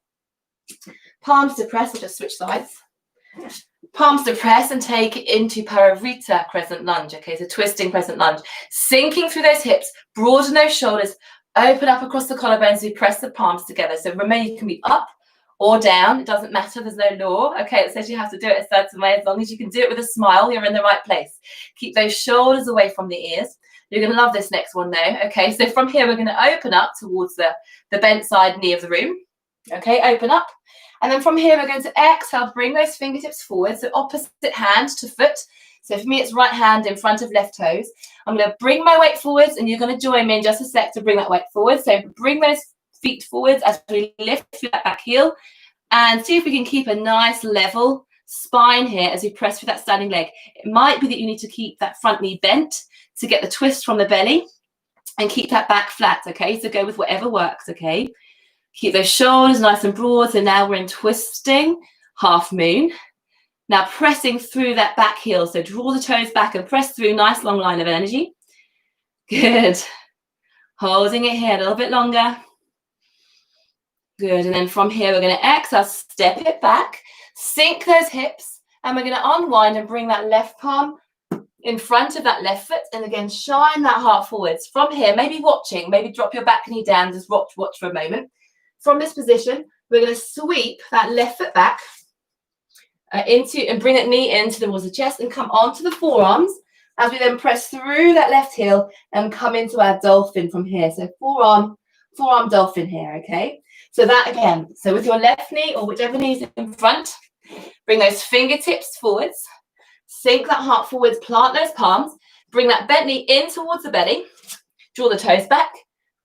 Palms to press, and just switch sides. Palms to press and take it into Parivrtta crescent lunge. Okay, so twisting crescent lunge. Sinking through those hips, broaden those shoulders, open up across the collarbones as we press the palms together. So remember, you can be up or down. It doesn't matter. There's no law. Okay, it says you have to do it a certain way. As long as you can do it with a smile, you're in the right place. Keep those shoulders away from the ears. You're going to love this next one though. Okay, so from here, we're going to open up towards the bent side knee of the room. Okay, open up. And then from here, we're going to exhale, bring those fingertips forward. So opposite hand to foot. So for me, it's right hand in front of left toes. I'm going to bring my weight forwards, and you're going to join me in just a sec to bring that weight forward. So bring those feet forwards as we lift through that back heel. And see if we can keep a nice level spine here as we press through that standing leg. It might be that you need to keep that front knee bent to get the twist from the belly and keep that back flat, okay? So go with whatever works, okay? Keep those shoulders nice and broad. So now we're in twisting half moon. Now pressing through that back heel. So draw the toes back and press through. Nice long line of energy. Good. Holding it here a little bit longer. Good. And then from here, we're going to exhale, step it back, sink those hips, and we're going to unwind and bring that left palm in front of that left foot. And again, shine that heart forwards. From here, maybe watching, maybe drop your back knee down, just watch for a moment. From this position, we're going to sweep that left foot back into and bring that knee into towards the chest and come onto the forearms as we then press through that left heel and come into our dolphin from here. So forearm dolphin here, okay? So that again, so with your left knee or whichever knee is in front, bring those fingertips forwards, sink that heart forwards, plant those palms, bring that bent knee in towards the belly, draw the toes back,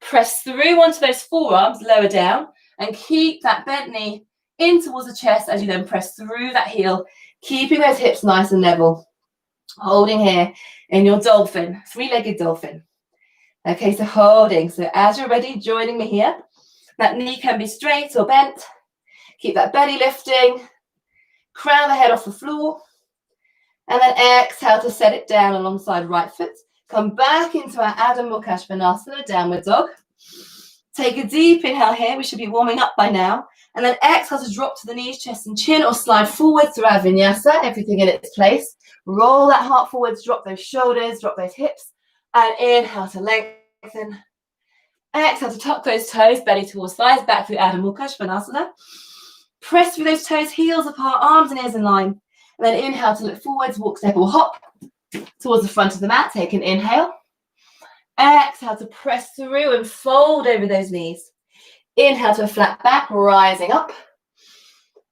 press through onto those forearms, lower down, and keep that bent knee in towards the chest as you then press through that heel, keeping those hips nice and level. Holding here in your dolphin, three-legged dolphin. Okay, so holding. So as you're ready, joining me here. That knee can be straight or bent. Keep that belly lifting. Crown the head off the floor. And then exhale to set it down alongside right foot. Come back into our Adho Mukha Svanasana, downward dog. Take a deep inhale here. We should be warming up by now. And then exhale to drop to the knees, chest and chin, or slide forward through our vinyasa, everything in its place. Roll that heart forwards, drop those shoulders, drop those hips. And inhale to lengthen. Exhale to tuck those toes, belly towards thighs, back through Adho Mukha Svanasana. Press through those toes, heels apart, arms and ears in line. And then inhale to look forwards, walk, step or hop towards the front of the mat. Take an inhale. Exhale to press through and fold over those knees. Inhale to a flat back, rising up.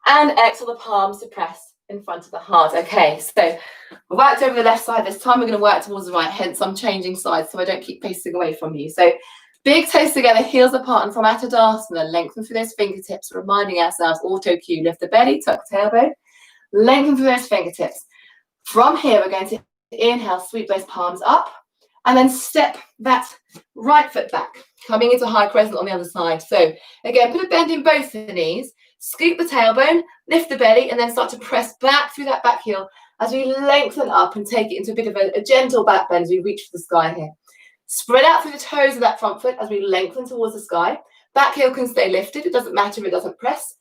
And exhale the palms to press in front of the heart. Okay, so we worked over the left side. This time we're going to work towards the right, hence I'm changing sides so I don't keep facing away from you. So big toes together, heels apart, and from Tadasana, lengthen through those fingertips, reminding ourselves, auto cue, lift the belly, tuck the tailbone, lengthen through those fingertips. From here, we're going to inhale, sweep those palms up, and then step that right foot back, coming into high crescent on the other side. So again, put a bend in both the knees, scoop the tailbone, lift the belly, and then start to press back through that back heel as we lengthen up and take it into a bit of a gentle back bend as we reach for the sky here. Spread out through the toes of that front foot as we lengthen towards the sky. Back heel can stay lifted. It doesn't matter if it doesn't press,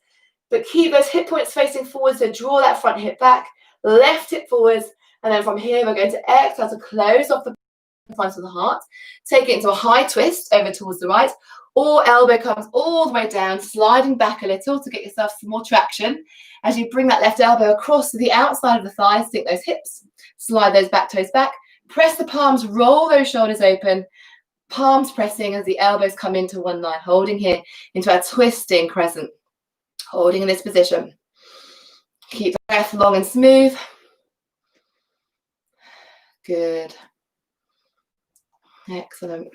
but keep those hip points facing forward. So draw that front hip back, left hip forwards, and then from here, we're going to exhale to close off the front of the heart. Take it into a high twist over towards the right, or elbow comes all the way down, sliding back a little to get yourself some more traction. As you bring that left elbow across to the outside of the thighs, sink those hips, slide those back toes back, press the palms, roll those shoulders open, palms pressing as the elbows come into one line, holding here into our twisting crescent, holding in this position. Keep the breath long and smooth. Good. Excellent.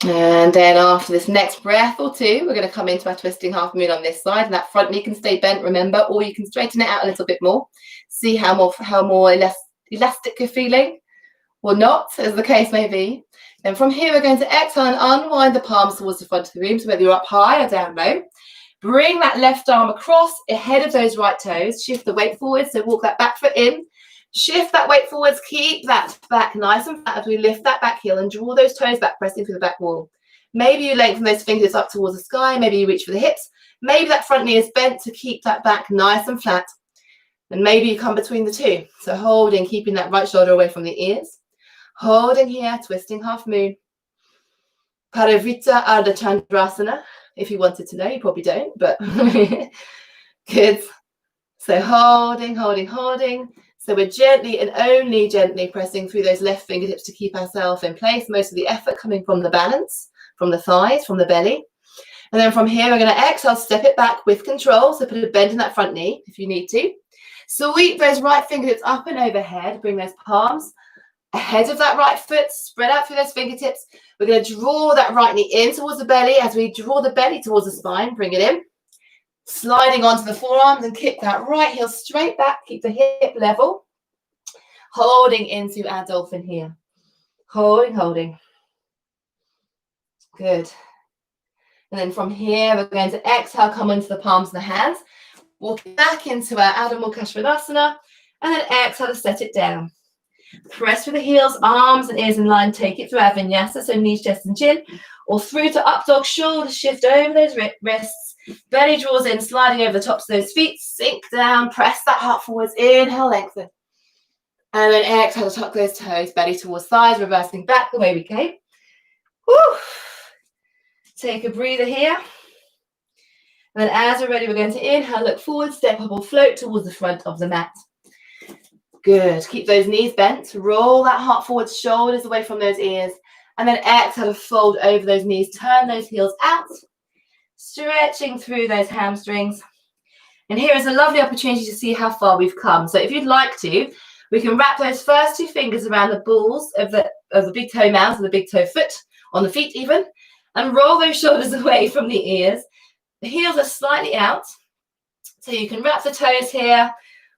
And then after this next breath or two, we're going to come into our twisting half moon on this side, and that front knee can stay bent, remember, or you can straighten it out a little bit more. See how more elastic you're feeling, or not, as the case may be. Then from here, we're going to exhale and unwind the palms towards the front of the room, so whether you're up high or down low. Bring that left arm across ahead of those right toes. Shift the weight forward, so walk that back foot in. Shift that weight forwards, keep that back nice and flat as we lift that back heel and draw those toes back, pressing through the back wall. Maybe you lengthen those fingers up towards the sky. Maybe you reach for the hips. Maybe that front knee is bent to keep that back nice and flat. And maybe you come between the two. So holding, keeping that right shoulder away from the ears. Holding here, twisting half moon. Parivrtta Ardha Chandrasana. If you wanted to know, you probably don't, but good. So holding, holding, holding. So we're gently and only gently pressing through those left fingertips to keep ourselves in place. Most of the effort coming from the balance, from the thighs, from the belly. And then from here, we're going to exhale, step it back with control. So put a bend in that front knee if you need to. Sweep those right fingertips up and overhead. Bring those palms ahead of that right foot. Spread out through those fingertips. We're going to draw that right knee in towards the belly. As we draw the belly towards the spine, bring it in. Sliding onto the forearms and kick that right heel straight back. Keep the hip level. Holding into our dolphin here. Holding, holding. Good. And then from here, we're going to exhale, come into the palms of the hands. Walk it back into our Adho Mukha Svanasana, and then exhale to set it down. Press through the heels, arms and ears in line. Take it through our vinyasa, so knees, chest and chin, or through to up dog, shoulders shift over those wrists. Belly draws in, sliding over the tops of those feet. Sink down, press that heart forwards. Inhale, lengthen. And then exhale to tuck those toes, belly towards thighs, reversing back the way we came. Woo. Take a breather here. And then as we're ready, we're going to inhale, look forward, step up or float towards the front of the mat. Good. Keep those knees bent. Roll that heart forward, shoulders away from those ears. And then exhale to fold over those knees. Turn those heels out. Stretching through those hamstrings. And here is a lovely opportunity to see how far we've come. So if you'd like to, we can wrap those first two fingers around the balls of the big toe mounds and the big toe foot, on the feet even, and roll those shoulders away from the ears. The heels are slightly out. So you can wrap the toes here,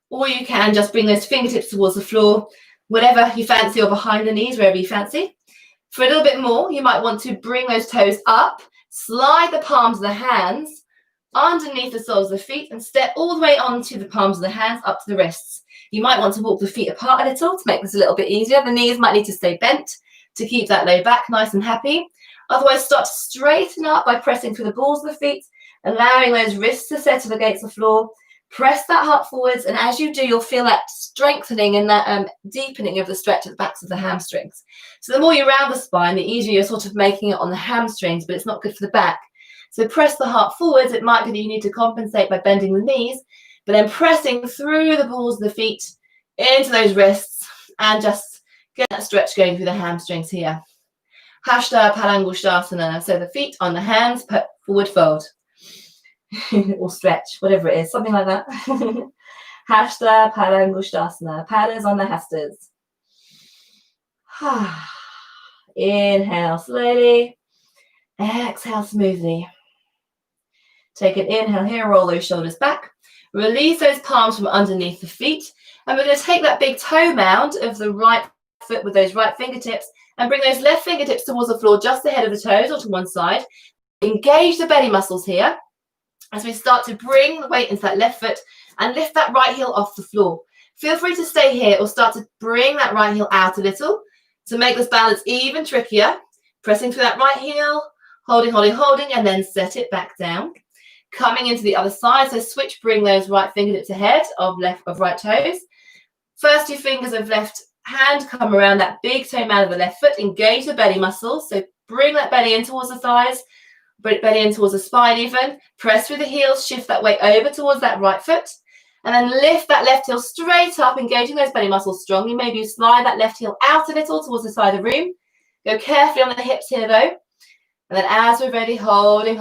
or you can just bring those fingertips towards the floor, whatever you fancy, or behind the knees, wherever you fancy. For a little bit more, you might want to bring those toes up, slide the palms of the hands underneath the soles of the feet, and step all the way onto the palms of the hands up to the wrists. You might want to walk the feet apart a little to make this a little bit easier. The knees might need to stay bent to keep that low back nice and happy. Otherwise, start to straighten up by pressing through the balls of the feet, allowing those wrists to settle against the floor. Press that heart forwards, and as you do, you'll feel that strengthening and that deepening of the stretch at the backs of the hamstrings. So the more you round the spine, the easier you're sort of making it on the hamstrings, but it's not good for the back. So press the heart forwards. It might be that you need to compensate by bending the knees, but then pressing through the balls of the feet into those wrists and just get that stretch going through the hamstrings here. Hasta Padangusthasana. So the feet on the hands, forward fold. Or stretch, whatever it is, something like that. Hasta Padangusthasana. Padas on the hastas. Inhale slowly. Exhale smoothly. Take an inhale here, roll those shoulders back. Release those palms from underneath the feet. And we're going to take that big toe mound of the right foot with those right fingertips and bring those left fingertips towards the floor, just ahead of the toes or to one side. Engage the belly muscles here as we start to bring the weight into that left foot and lift that right heel off the floor. Feel free to stay here or start to bring that right heel out a little to make this balance even trickier. Pressing through that right heel, holding, and then set it back down. Coming into the other side, so switch, bring those right fingertips ahead of right toes. First two fingers of left hand come around that big toe mound of the left foot. Engage the belly muscles, so bring that belly in towards the thighs, bring it belly in towards the spine even. Press through the heels, shift that weight over towards that right foot, and then lift that left heel straight up, engaging those belly muscles strongly. Maybe you slide that left heel out a little towards the side of the room. Go carefully on the hips here though. And then as we're ready, holding.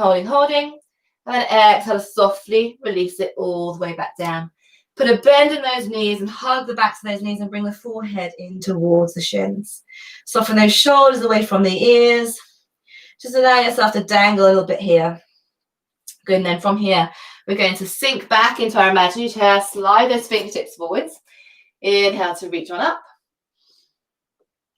And then exhale, softly release it all the way back down. Put a bend in those knees and hug the backs of those knees and bring the forehead in towards the shins. Soften those shoulders away from the ears. Just allow yourself to dangle a little bit here. Good, and then from here, we're going to sink back into our imaginary chair, slide those fingertips forwards. Inhale to reach on up.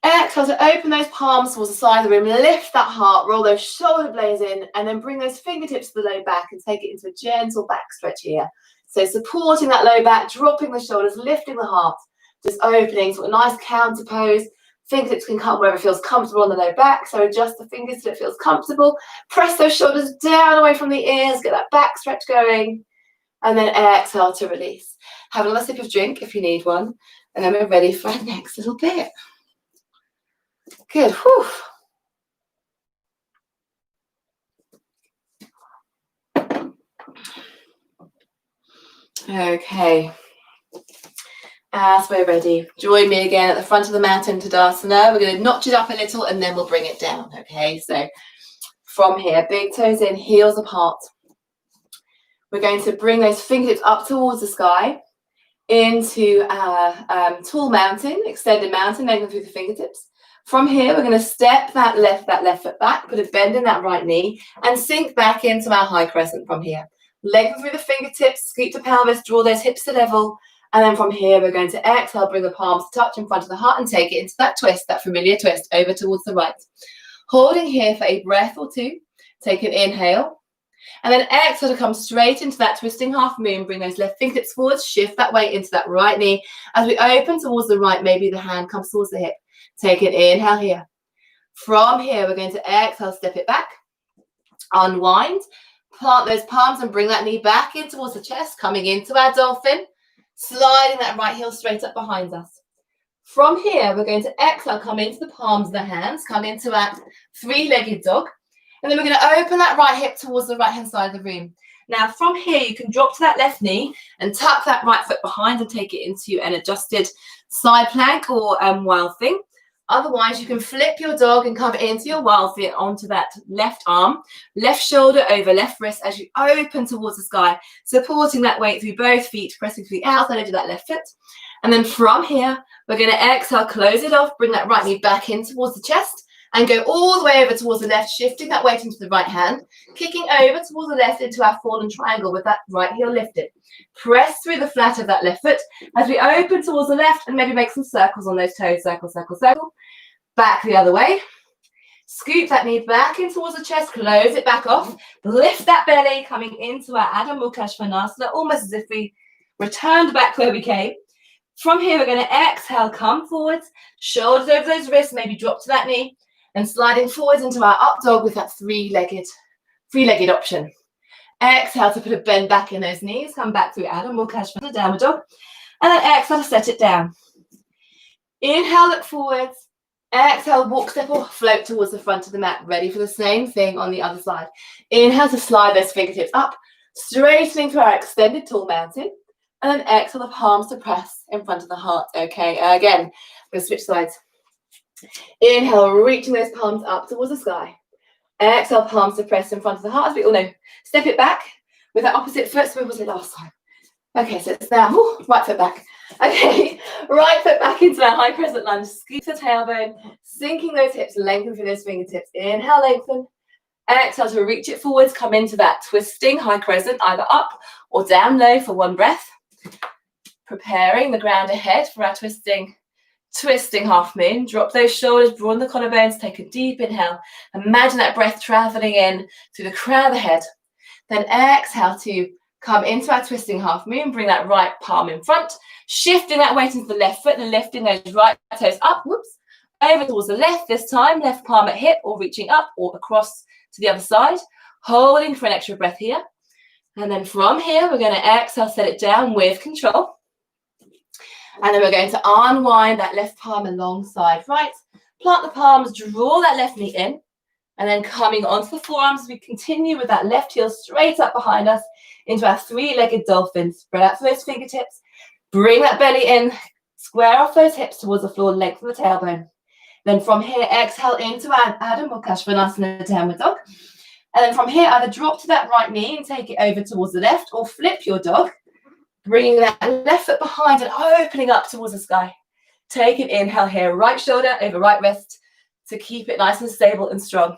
Exhale to open those palms towards the side of the room, lift that heart, roll those shoulder blades in, and then bring those fingertips to the low back and take it into a gentle back stretch here. So supporting that low back, dropping the shoulders, lifting the heart, just opening, sort of nice counter pose. Fingertips can come wherever it feels comfortable on the low back, so adjust the fingers so it feels comfortable. Press those shoulders down away from the ears, get that back stretch going, and then exhale to release. Have another sip of drink if you need one, and then we're ready for our next little bit. Good. Whew. Okay. As we're ready, join me again at the front of the mat in Tadasana. We're going to notch it up a little and then we'll bring it down. Okay, so from here, big toes in, heels apart. We're going to bring those fingertips up towards the sky into our tall mountain, extended mountain, making through the fingertips. From here, we're going to step that left foot back, put a bend in that right knee, and sink back into our high crescent from here. Lengthen through the fingertips, scoop the pelvis, draw those hips to level, and then from here, we're going to exhale, bring the palms to touch in front of the heart and take it into that twist, that familiar twist, over towards the right. Holding here for a breath or two, take an inhale, And then exhale to come straight into that twisting half moon. Bring those left fingertips forward, shift that weight into that right knee. As we open towards the right, maybe the hand comes towards the hip. Take an inhale here. From here, we're going to exhale, step it back. Unwind. Plant those palms and bring that knee back in towards the chest, coming into our dolphin. Sliding that right heel straight up behind us. From here, we're going to exhale, come into the palms of the hands, come into our three-legged dog. And then we're going to open that right hip towards the right-hand side of the room. Now, from here, you can drop to that left knee and tuck that right foot behind and take it into an adjusted side plank or wild thing. Otherwise, you can flip your dog and come into your wild thing onto that left arm, left shoulder over left wrist as you open towards the sky, supporting that weight through both feet, pressing through the outside edge of that left foot. And then from here, we're going to exhale, close it off, bring that right knee back in towards the chest and go all the way over towards the left, shifting that weight into the right hand, kicking over towards the left into our fallen triangle with that right heel lifted. Press through the flat of that left foot as we open towards the left and maybe make some circles on those toes. Circle, circle, circle. Back the other way. Scoop that knee back in towards the chest, close it back off. Lift that belly coming into our Adho Mukha Svanasana, almost as if we returned back where we came. From here, we're going to exhale, come forwards, shoulders over those wrists, maybe drop to that knee, and sliding forwards into our up dog with that three-legged option. Exhale to put a bend back in those knees, come back through Adho Mukha Svanasana, downward dog, and then exhale to set it down. Inhale, look forwards. Exhale, walk, step or float towards the front of the mat. Ready for the same thing on the other side. Inhale to slide those fingertips up, straightening to our extended tall mountain. And then exhale, the palms to press in front of the heart. Okay, again, we're going to switch sides. Inhale, reaching those palms up towards the sky. Exhale, palms to press in front of the heart. As we all know, step it back with that opposite foot. So what was it last time? Okay, so it's now right foot back. Okay, right foot back into that high crescent lunge. Scoop the tailbone, sinking those hips, lengthen through those fingertips. Inhale, lengthen. Exhale to reach it forwards. Come into that twisting high crescent, either up or down low for one breath. Preparing the ground ahead for our twisting half moon. Drop those shoulders, broaden the collarbones. Take a deep inhale. Imagine that breath traveling in through the crown of the head. Then exhale to come into our twisting half moon. Bring that right palm in front. Shifting that weight into the left foot and lifting those right toes up. Whoops. Over towards the left this time. Left palm at hip or reaching up or across to the other side. Holding for an extra breath here. And then from here, we're going to exhale, set it down with control. And then we're going to unwind that left palm alongside right. Plant the palms, draw that left knee in. And then coming onto the forearms, we continue with that left heel straight up behind us into our three-legged dolphin. Spread out through those fingertips. Bring that belly in. Square off those hips towards the floor, lengthen the tailbone. Then from here, exhale into our Adho Mukha Svanasana, downward dog. And then from here, either drop to that right knee and take it over towards the left or flip your dog. Bringing that left foot behind and opening up towards the sky. Take an inhale here, right shoulder over right wrist to keep it nice and stable and strong.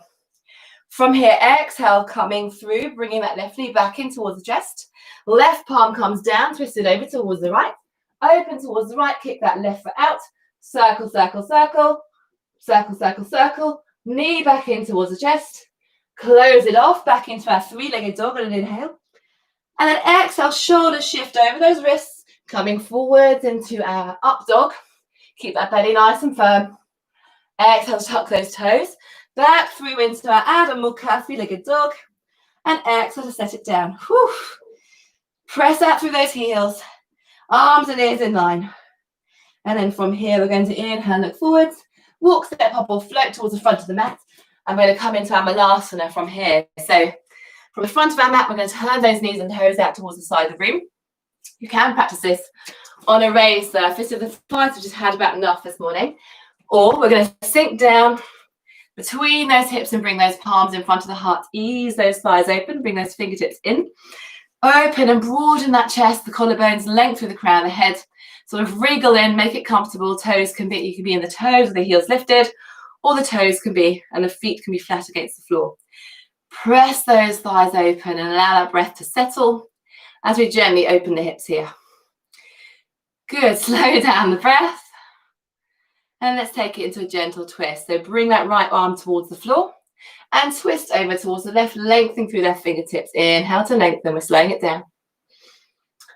From here, exhale, coming through, bringing that left knee back in towards the chest. Left palm comes down, twisted over towards the right. Open towards the right, kick that left foot out. Circle, circle, circle. Circle, circle, circle. Knee back in towards the chest. Close it off, back into our three-legged dog on an inhale. And then exhale, shoulders shift over those wrists, coming forwards into our up dog. Keep that belly nice and firm. Exhale, tuck those toes. Back through into our Adho Mukha, three-legged dog. And exhale to set it down. Whew. Press out through those heels. Arms and ears in line. And then from here, we're going to inhale, look forwards. Walk, step, hop, or float towards the front of the mat. I'm going to come into our Malasana from here. So from the front of our mat, we're going to turn those knees and toes out towards the side of the room. You can practice this on a raised surface of the thighs. We just had about enough this morning. Or we're going to sink down between those hips and bring those palms in front of the heart. Ease those thighs open, bring those fingertips in. Open and broaden that chest, the collarbones, length through the crown of the head. Sort of wriggle in, make it comfortable. Toes can be, you can be in the toes with the heels lifted, or the toes can be, and the feet can be flat against the floor. Press those thighs open and allow that breath to settle as we gently open the hips here. Good, slow down the breath. And let's take it into a gentle twist. So bring that right arm towards the floor. And twist over towards the left, lengthening through left fingertips. Inhale to lengthen, we're slowing it down.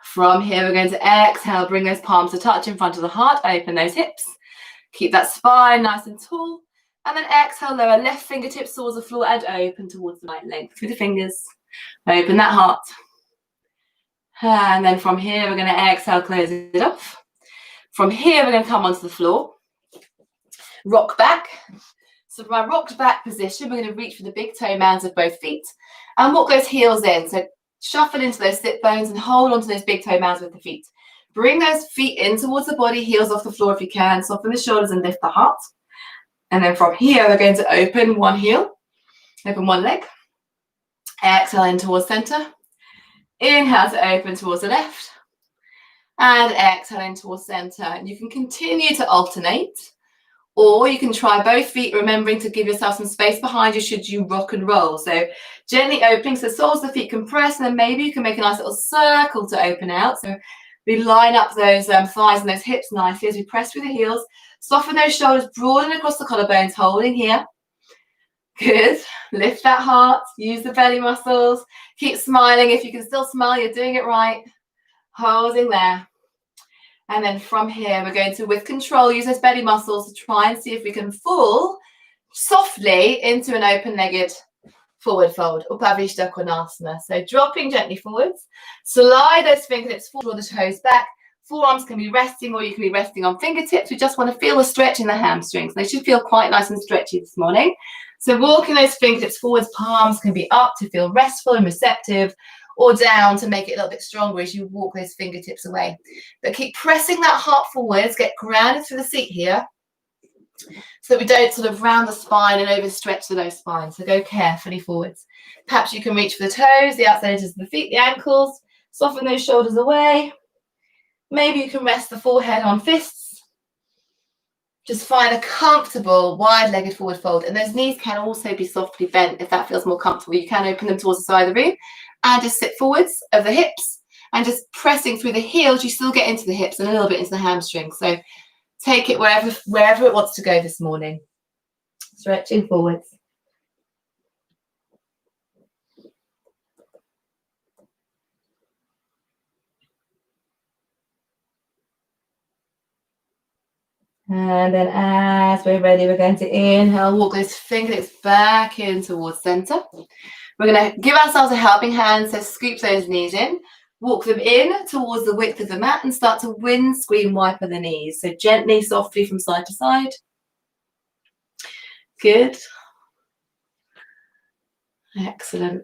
From here, we're going to exhale, bring those palms to touch in front of the heart, open those hips. Keep that spine nice and tall. And then exhale, lower left fingertips towards the floor and open towards the right, length through the fingers. Open that heart. And then from here, we're going to exhale, close it off. From here, we're going to come onto the floor. Rock back. So from our rocked back position, we're going to reach for the big toe mounds of both feet and walk those heels in. So shuffle into those sit bones and hold onto those big toe mounds with the feet. Bring those feet in towards the body, heels off the floor if you can. Soften the shoulders and lift the heart. And then from here, we're going to open one heel, open one leg. Exhale in towards center. Inhale to open towards the left. And exhale in towards center. And you can continue to alternate. Or you can try both feet, remembering to give yourself some space behind you should you rock and roll. So gently opening, so soles of the feet compress, and then maybe you can make a nice little circle to open out. So we line up those thighs and those hips nicely as we press through the heels. Soften those shoulders, broaden across the collarbones, holding here. Good. Lift that heart, use the belly muscles. Keep smiling. If you can still smile, you're doing it right. Holding there. And then from here, we're going to, with control, use those belly muscles to try and see if we can fall softly into an open-legged forward fold, Upavishta Konasana. So dropping gently forwards, slide those fingertips forward, draw the toes back. Forearms can be resting, or you can be resting on fingertips. We just want to feel the stretch in the hamstrings. They should feel quite nice and stretchy this morning. So walking those fingertips forwards, palms can be up to feel restful and receptive, or down to make it a little bit stronger as you walk those fingertips away. But keep pressing that heart forwards, get grounded through the seat here, so that we don't sort of round the spine and overstretch the low spine. So go carefully forwards. Perhaps you can reach for the toes, the outside edges of the feet, the ankles, soften those shoulders away. Maybe you can rest the forehead on fists. Just find a comfortable wide-legged forward fold. And those knees can also be softly bent if that feels more comfortable. You can open them towards the side of the room and just sit forwards of the hips and just pressing through the heels. You still get into the hips and a little bit into the hamstrings. So take it wherever it wants to go this morning. Stretching forwards. And then as we're ready, we're going to inhale, walk those fingertips back in towards center. We're going to give ourselves a helping hand, so scoop those knees in, walk them in towards the width of the mat and start to windscreen wiper the knees. So gently, softly from side to side. Good. Excellent.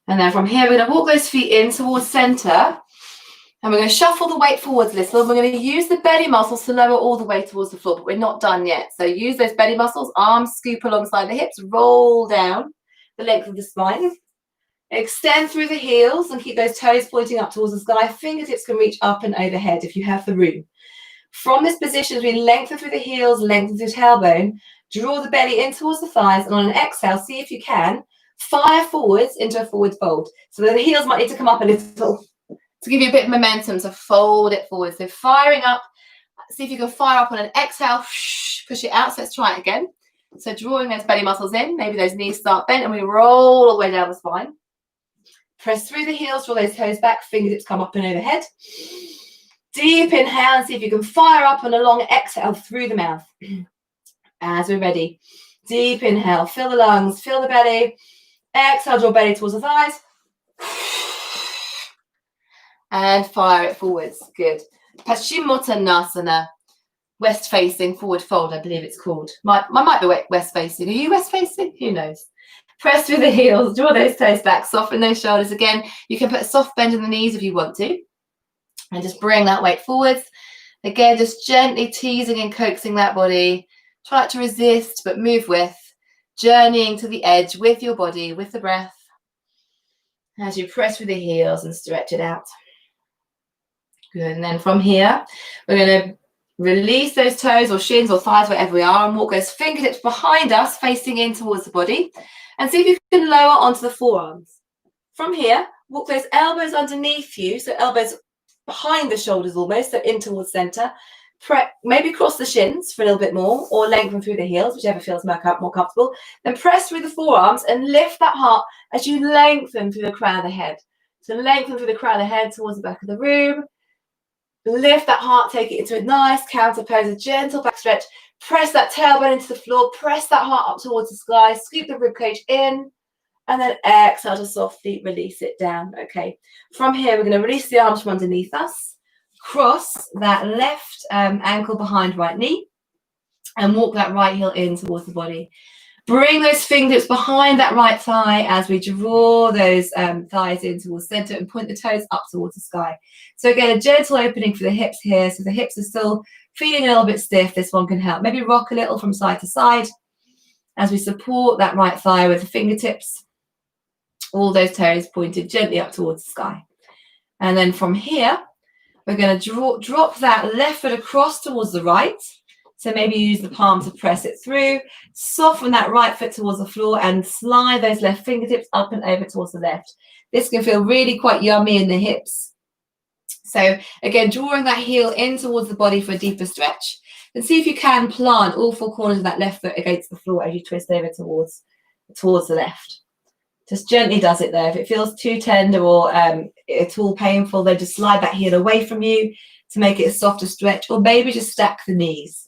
And then from here, we're going to walk those feet in towards center. And we're going to shuffle the weight forwards a little. We're going to use the belly muscles to lower all the way towards the floor, but we're not done yet. So use those belly muscles, arms scoop alongside the hips, roll down the length of the spine. Extend through the heels and keep those toes pointing up towards the sky. Fingertips can reach up and overhead if you have the room. From this position, as we lengthen through the heels, lengthen through the tailbone, draw the belly in towards the thighs, and on an exhale, see if you can fire forwards into a forward fold. So the heels might need to come up a little to give you a bit of momentum to fold it forward. So firing up, see if you can fire up on an exhale, push it out. So let's try it again. So drawing those belly muscles in, maybe those knees start bent and we roll all the way down the spine. Press through the heels, draw those toes back, fingertips come up and overhead. Deep inhale and see if you can fire up on a long exhale through the mouth. As we're ready, deep inhale, fill the lungs, fill the belly. Exhale, draw belly towards the thighs. And fire it forwards. Good. Paschimottanasana. West facing forward fold, I believe it's called. Might be west facing. Are you west facing? Who knows? Press through the heels, draw those toes back, soften those shoulders. Again, you can put a soft bend in the knees if you want to. And just bring that weight forwards. Again, just gently teasing and coaxing that body. Try not to resist, but move with. Journeying to the edge with your body, with the breath. As you press through the heels and stretch it out. Good. And then from here, we're going to release those toes or shins or thighs, wherever we are, and walk those fingertips behind us, facing in towards the body. And see if you can lower onto the forearms. From here, walk those elbows underneath you, so elbows behind the shoulders almost, so in towards center. Maybe cross the shins for a little bit more, or lengthen through the heels, whichever feels more comfortable. Then press through the forearms and lift that heart as you lengthen through the crown of the head. So lengthen through the crown of the head towards the back of the room. Lift that heart, take it into a nice counter pose, a gentle back stretch. Press that tailbone into the floor. Press that heart up towards the sky. Scoop the ribcage in. And then exhale to softly release it down. Okay. From here, we're going to release the arms from underneath us. Cross that left ankle behind right knee. And walk that right heel in towards the body. Bring those fingertips behind that right thigh as we draw those thighs in towards center and point the toes up towards the sky. So again, a gentle opening for the hips here. So the hips are still feeling a little bit stiff. This one can help. Maybe rock a little from side to side as we support that right thigh with the fingertips. All those toes pointed gently up towards the sky. And then from here, we're going to drop that left foot across towards the right. So maybe use the palm to press it through, soften that right foot towards the floor and slide those left fingertips up and over towards the left. This can feel really quite yummy in the hips. So again, drawing that heel in towards the body for a deeper stretch. And see if you can plant all four corners of that left foot against the floor as you twist over towards the left. Just gently does it there. If it feels too tender or at all painful, then just slide that heel away from you to make it a softer stretch, or maybe just stack the knees.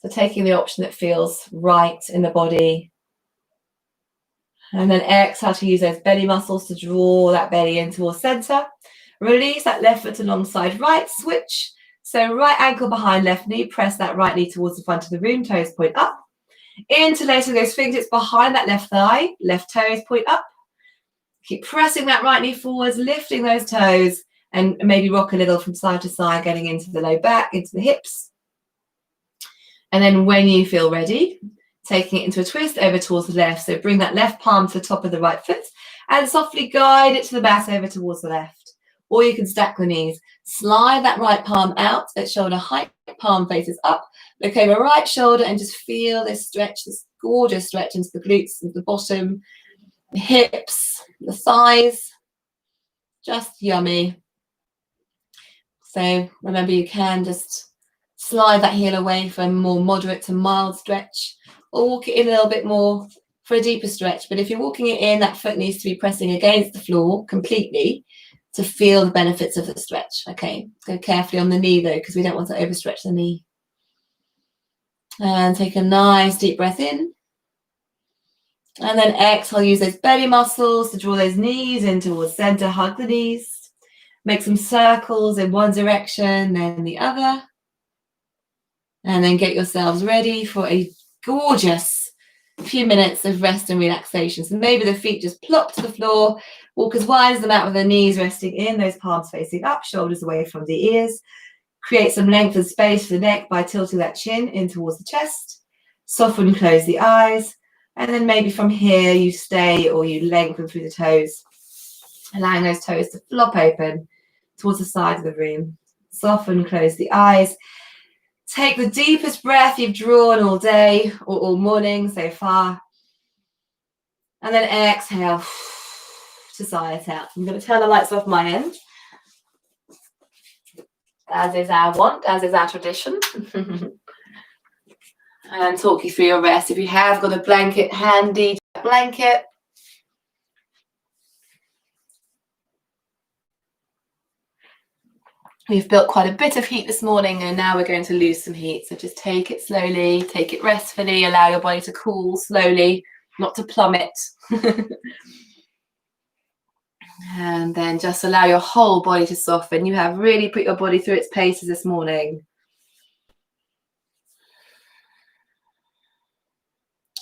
So taking the option that feels right in the body. And then exhale to use those belly muscles to draw that belly in towards center. Release that left foot alongside right, switch. So right ankle behind left knee, press that right knee towards the front of the room, toes point up. Interlacing those fingertips behind that left thigh, left toes point up. Keep pressing that right knee forwards, lifting those toes, and maybe rock a little from side to side, getting into the low back, into the hips. And then when you feel ready, taking it into a twist over towards the left. So bring that left palm to the top of the right foot and softly guide it to the mat over towards the left. Or you can stack the knees. Slide that right palm out at shoulder height, palm faces up. Look over right shoulder and just feel this stretch, this gorgeous stretch into the glutes, into the bottom, the hips, the thighs. Just yummy. So remember, you can just slide that heel away for a more moderate to mild stretch, or walk it in a little bit more for a deeper stretch. But if you're walking it in, that foot needs to be pressing against the floor completely to feel the benefits of the stretch. Okay, go carefully on the knee though, because we don't want to overstretch the knee. And take a nice deep breath in. And then exhale, use those belly muscles to draw those knees in towards center, hug the knees. Make some circles in one direction, then the other. And then get yourselves ready for a gorgeous few minutes of rest and relaxation. So maybe the feet just plop to the floor, walk as wide as the mat with the knees resting in, those palms facing up, shoulders away from the ears. Create some length and space for the neck by tilting that chin in towards the chest. Soften and close the eyes. And then maybe from here you stay or you lengthen through the toes, allowing those toes to flop open towards the side of the room. Soften, close the eyes. Take the deepest breath you've drawn all day or all morning so far. And then exhale to sigh it out. I'm going to turn the lights off my end, as is our want, as is our tradition. And talk you through your rest. If you have got a blanket handy, blanket. We've built quite a bit of heat this morning and now we're going to lose some heat. So just take it slowly, take it restfully, allow your body to cool slowly, not to plummet. And then just allow your whole body to soften. You have really put your body through its paces this morning.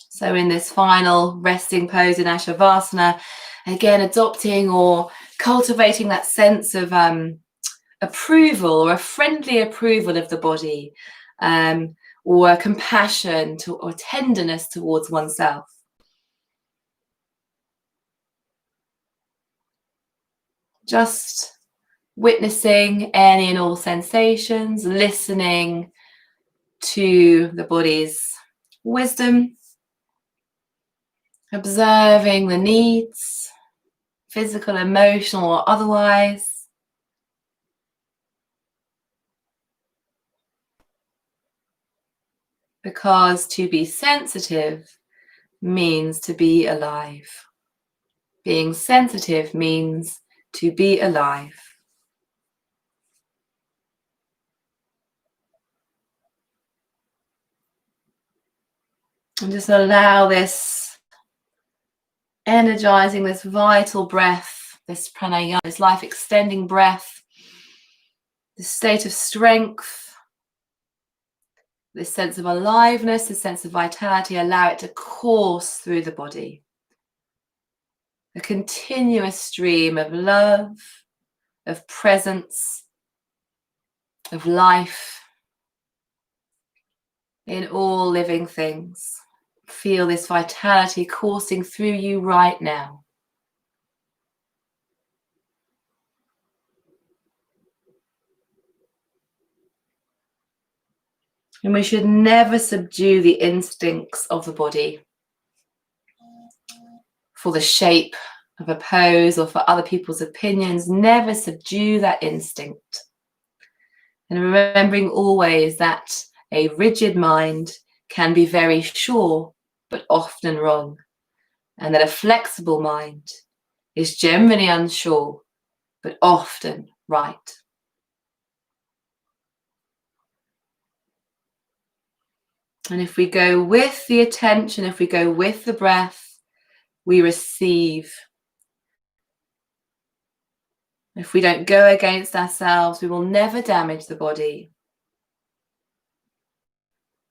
So in this final resting pose in Shavasana, again, adopting or cultivating that sense of approval or a friendly approval of the body, or compassion or tenderness towards oneself. Just witnessing any and all sensations, listening to the body's wisdom, observing the needs, physical, emotional, or otherwise. because to be sensitive means to be alive. Being sensitive means to be alive. And just allow this energizing, this vital breath, this pranayama, this life-extending breath, this state of strength, this sense of aliveness, this sense of vitality, allow it to course through the body. A continuous stream of love, of presence, of life in all living things. Feel this vitality coursing through you right now. And we should never subdue the instincts of the body for the shape of a pose or for other people's opinions. Never subdue that instinct. And remembering always that a rigid mind can be very sure, but often wrong. And that a flexible mind is generally unsure, but often right. And if we go with the attention, if we go with the breath, we receive. If we don't go against ourselves, we will never damage the body.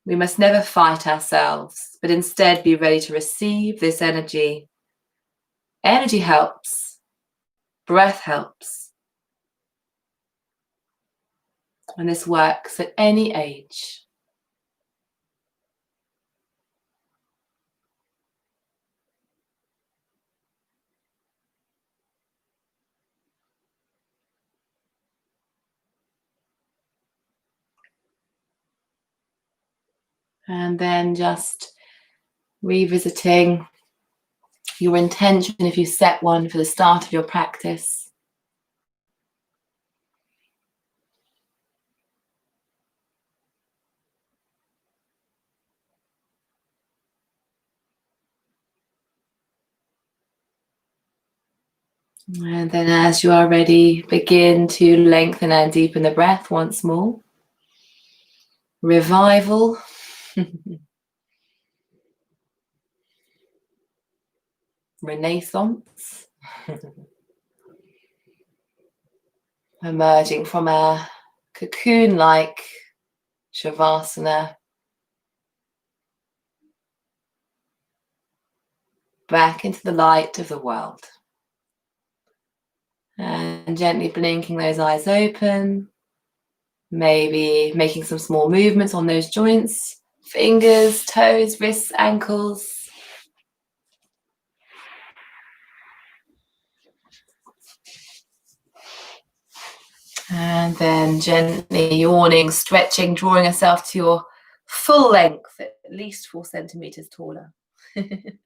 We must never fight ourselves, but instead be ready to receive this energy. Energy helps. Breath helps. And this works at any age. And then just revisiting your intention, if you set one for the start of your practice. And then as you are ready, begin to lengthen and deepen the breath once more. Revival. Renaissance. Emerging from a cocoon-like Shavasana. Back into the light of the world. And gently blinking those eyes open. Maybe making some small movements on those joints. Fingers, toes, wrists, ankles. And then gently yawning, stretching, drawing yourself to your full length, at least 4 centimeters taller. And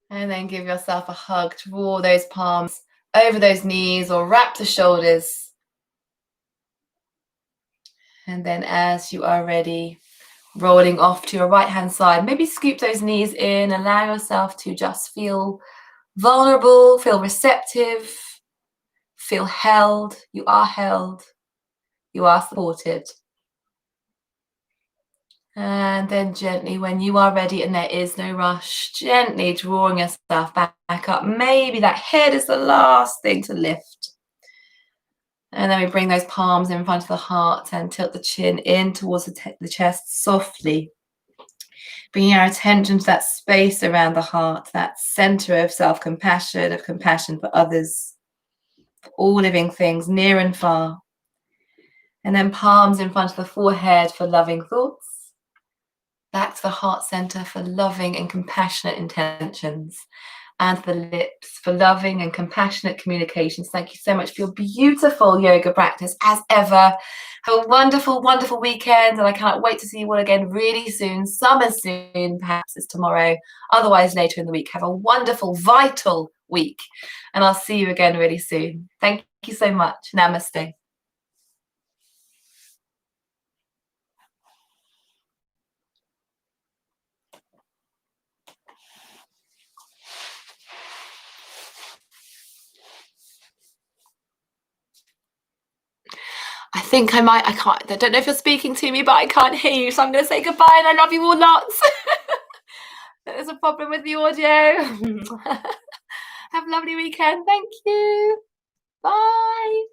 then give yourself a hug, draw those palms over those knees or wrap the shoulders. And then as you are ready, rolling off to your right hand side, maybe scoop those knees in, allow yourself to just feel vulnerable, feel receptive, feel held. You are held, you are supported. And then gently, when you are ready and there is no rush, gently drawing yourself back up. Maybe that head is the last thing to lift. And then we bring those palms in front of the heart and tilt the chin in towards the chest softly. Bringing our attention to that space around the heart, that center of self-compassion, of compassion for others, for all living things near and far. And then palms in front of the forehead for loving thoughts. Back to the heart center for loving and compassionate intentions, and to the lips for loving and compassionate communications. Thank you so much for your beautiful yoga practice as ever. Have a wonderful, wonderful weekend, and I cannot wait to see you all again really soon. Some as soon, perhaps it's tomorrow, otherwise later in the week. Have a wonderful, vital week, and I'll see you again really soon. Thank you so much. Namaste. think I don't know if you're speaking to me, but I can't hear you. So I'm going to say goodbye and I love you all lots. There's a problem with the audio. Have a lovely weekend. Thank you. Bye.